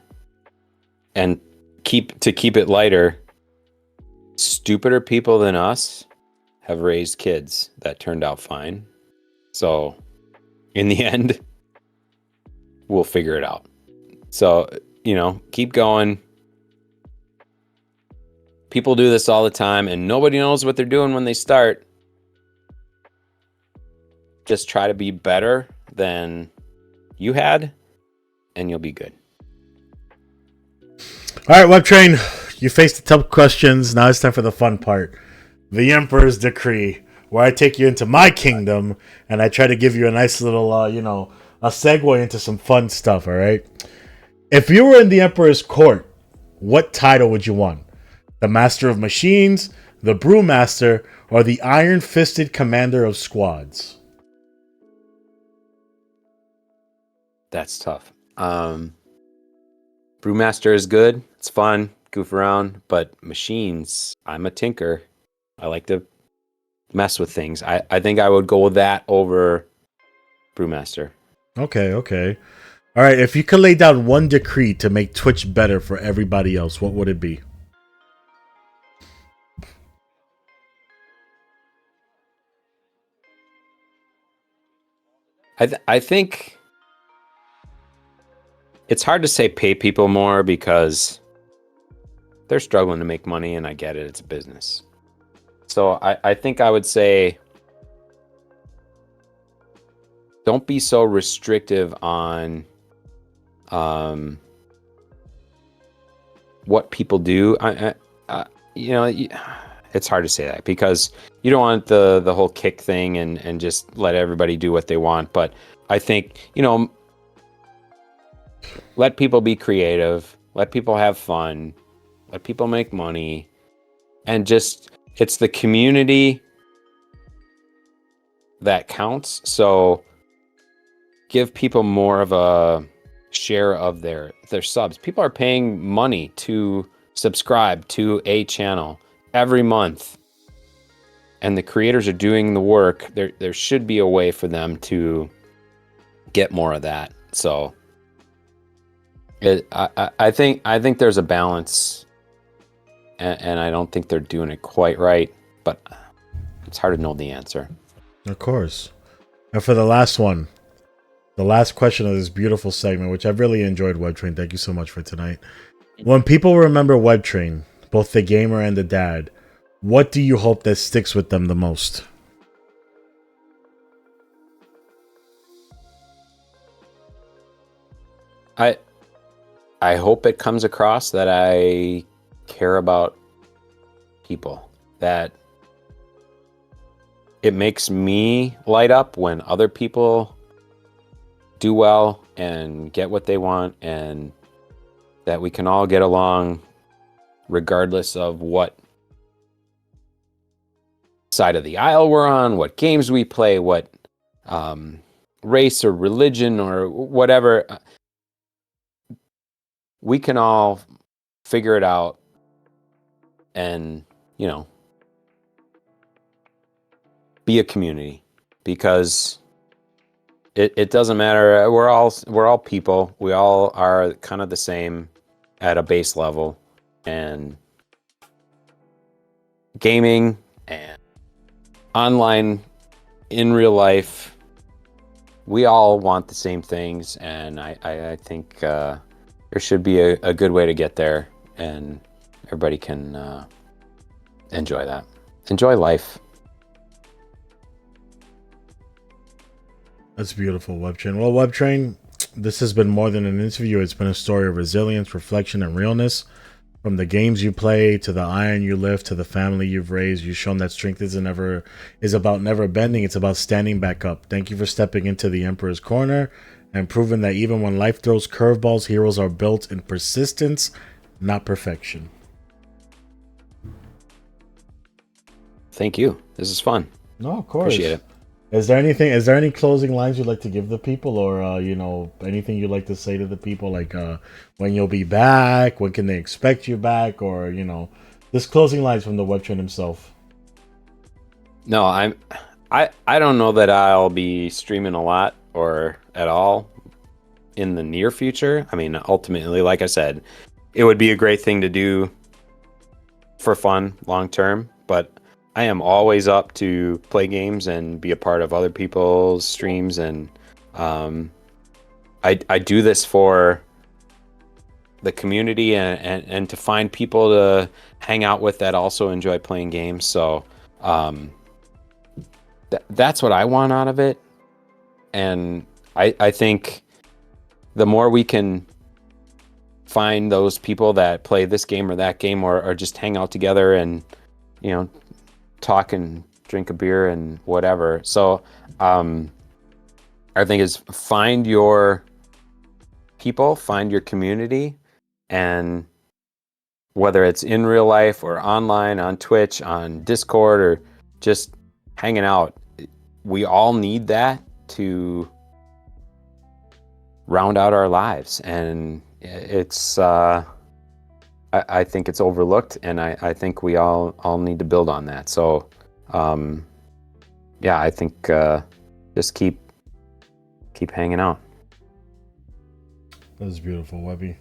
and keep it lighter. Stupider people than us have raised kids that turned out fine. So, in the end, we'll figure it out. So, keep going. People do this all the time, and nobody knows what they're doing when they start. Just try to be better than you had, and you'll be good. All right, Webtrain, you faced the tough questions. Now it's time for the fun part. The Emperor's Decree, where I take you into my kingdom, and I try to give you a nice little, a segue into some fun stuff, all right? If you were in the Emperor's court, what title would you want? The Master of Machines, the Brewmaster, or the Iron-Fisted Commander of Squads? That's tough. Brewmaster is good. It's fun, goof around, but machines, I'm a tinker. I like to mess with things. I think I would go with that over Brewmaster. Okay. All right, if you could lay down one decree to make Twitch better for everybody else, what would it be? I think it's hard to say pay people more because they're struggling to make money, and I get it. It's a business. So I think I would say don't be so restrictive on what people do. It's hard to say that because you don't want the whole kick thing and just let everybody do what they want. But I think, let people be creative, let people have fun, let people make money, and just, it's the community that counts. So give people more of a share of their subs. People are paying money to subscribe to a channel every month, and the creators are doing the work. There should be a way for them to get more of that. So I think there's a balance, and I don't think they're doing it quite right, but it's hard to know the answer. Of course. And for the last one, the last question of this beautiful segment, which I've really enjoyed, Webtrain. Thank you so much for tonight. When people remember Webtrain, both the gamer and the dad, what do you hope that sticks with them the most? I hope it comes across that I care about people, that it makes me light up when other people do well and get what they want, and that we can all get along regardless of what side of the aisle we're on, what games we play, what race or religion or whatever. We can all figure it out and, be a community, because it doesn't matter. We're all people. We all are kind of the same at a base level, and gaming and online, in real life, we all want the same things, and I think there should be a good way to get there, and everybody can enjoy that. Enjoy life. That's beautiful, Webtrain. Well, Webtrain, this has been more than an interview. It's been a story of resilience, reflection, and realness. From the games you play to the iron you lift to the family you've raised, you've shown that strength is about never bending. It's about standing back up. Thank you for stepping into the Emperor's Corner and proving that even when life throws curveballs, heroes are built in persistence, not perfection. thank you. This is fun. No, of course. Appreciate it. Is there anything? Is there any closing lines you'd like to give the people, or anything you'd like to say to the people, like when you'll be back, when can they expect you back, or just closing lines from the Webtrain himself? No, I don't know that I'll be streaming a lot or at all in the near future. I mean, ultimately, like I said, it would be a great thing to do for fun long term, but I am always up to play games and be a part of other people's streams, and I do this for the community and to find people to hang out with that also enjoy playing games. So that's what I want out of it, and I think the more we can find those people that play this game or that game, or just hang out together and talk and drink a beer and whatever. So I think is find your people, find your community, and whether it's in real life or online, on Twitch, on Discord, or just hanging out, we all need that to round out our lives. And it's I think it's overlooked, and I think we all need to build on that. So yeah, I think just keep hanging out. That was beautiful, Webby.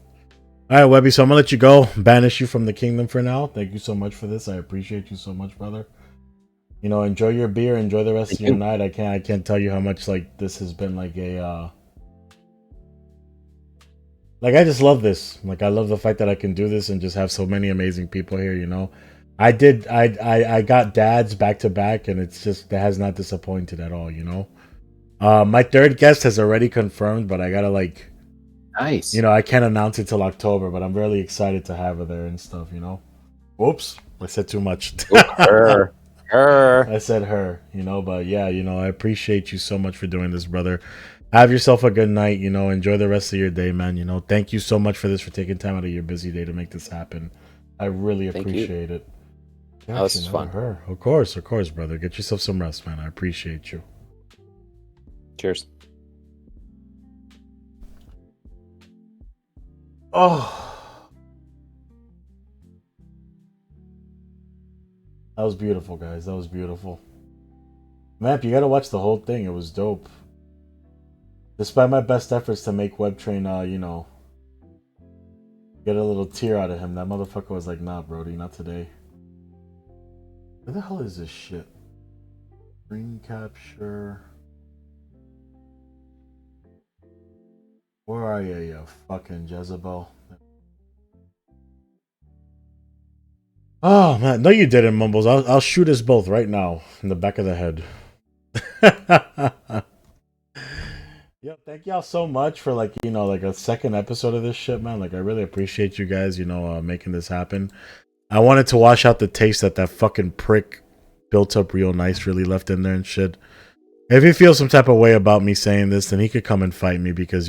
All right, Webby, so I'm gonna let you go, banish you from the kingdom for now. Thank you so much for this. I appreciate you so much, brother. Enjoy your beer, enjoy the rest of your night. I can't tell you how much like this has been like a like, I just love this. Like, I love the fact that I can do this and just have so many amazing people here. I got dads back to back, and it's just, that has not disappointed at all. My third guest has already confirmed, but I gotta Nice. I can't announce it till October, but I'm really excited to have her there and stuff. Whoops, I said too much. Her. I said her. But yeah, I appreciate you so much for doing this, brother. Have yourself a good night. Enjoy the rest of your day, man. Thank you so much for this, for taking time out of your busy day to make this happen. I really appreciate it. Yeah, this is fun. Her. Of course, brother. Get yourself some rest, man. I appreciate you. Cheers. Oh, that was beautiful, guys. That was beautiful. Map, you gotta watch the whole thing. It was dope. Despite my best efforts to make Webtrain, get a little tear out of him, that motherfucker was like, nah, Brody, not today. Where the hell is this shit? Screen capture. Where are you, you fucking Jezebel? Oh, man. No, you didn't, Mumbles. I'll shoot us both right now in the back of the head. Yo, thank y'all so much for like a second episode of this shit, man. Like, I really appreciate you guys, making this happen. I wanted to wash out the taste that fucking prick built up real nice really left in there and shit. If he feels some type of way about me saying this, then he could come and fight me, because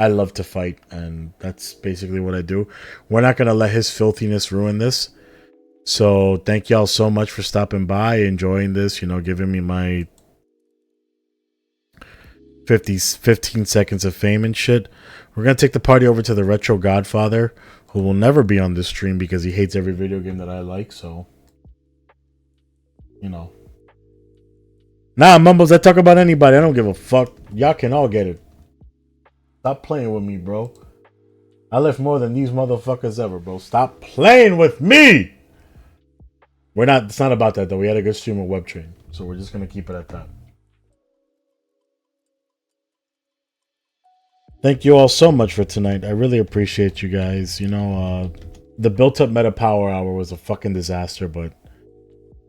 I love to fight, and that's basically what I do. We're not gonna let his filthiness ruin this. So thank y'all so much for stopping by, enjoying this, giving me my 15 seconds of fame and shit. We're gonna take the party over to the Retro Godfather, who will never be on this stream because he hates every video game that I like. So, nah, Mumbles, I talk about anybody. I don't give a fuck. Y'all can all get it. Stop playing with me, bro. I left more than these motherfuckers ever, bro. Stop playing with me. It's not about that, though. We had a good stream of Webtrain, so we're just gonna keep it at that. Thank you all so much for tonight. I really appreciate you guys. The built-up meta power hour was a fucking disaster, but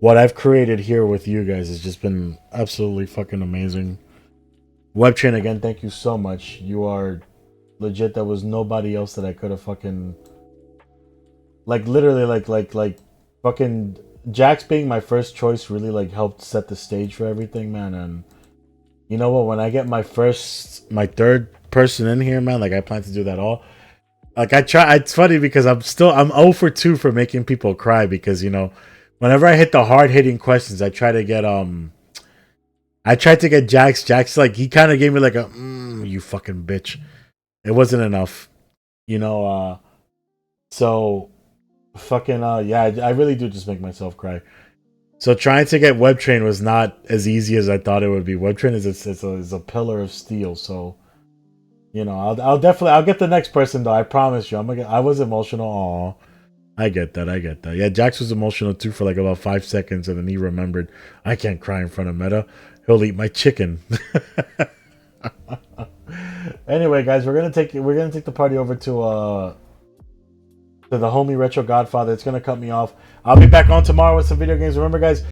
what I've created here with you guys has just been absolutely fucking amazing. Webtrain, again, thank you so much. You are legit. There was nobody else that I could have fucking... literally, fucking... Jax being my first choice really, helped set the stage for everything, man, and... You know what? When I get my third person in here, man, I plan to do that all. I try. It's funny because I'm 0 for 2 for making people cry, because whenever I hit the hard hitting questions, I try to get I tried to get Jax. Jax like he kind of gave me like a you fucking bitch. It wasn't enough, you know. So fucking yeah, I really do just make myself cry. So trying to get Webtrain was not as easy as I thought it would be. Webtrain is a pillar of steel. So you know, I'll definitely I'll get the next person though. I promise you. I was emotional. Aw. I get that. I get that. Yeah, Jax was emotional too for like about 5 seconds, and then he remembered I can't cry in front of Meta. He'll eat my chicken. Anyway, guys, we're gonna take the party over to the homie Retro Godfather. It's gonna cut me off. I'll be back on tomorrow with some video games. Remember, guys,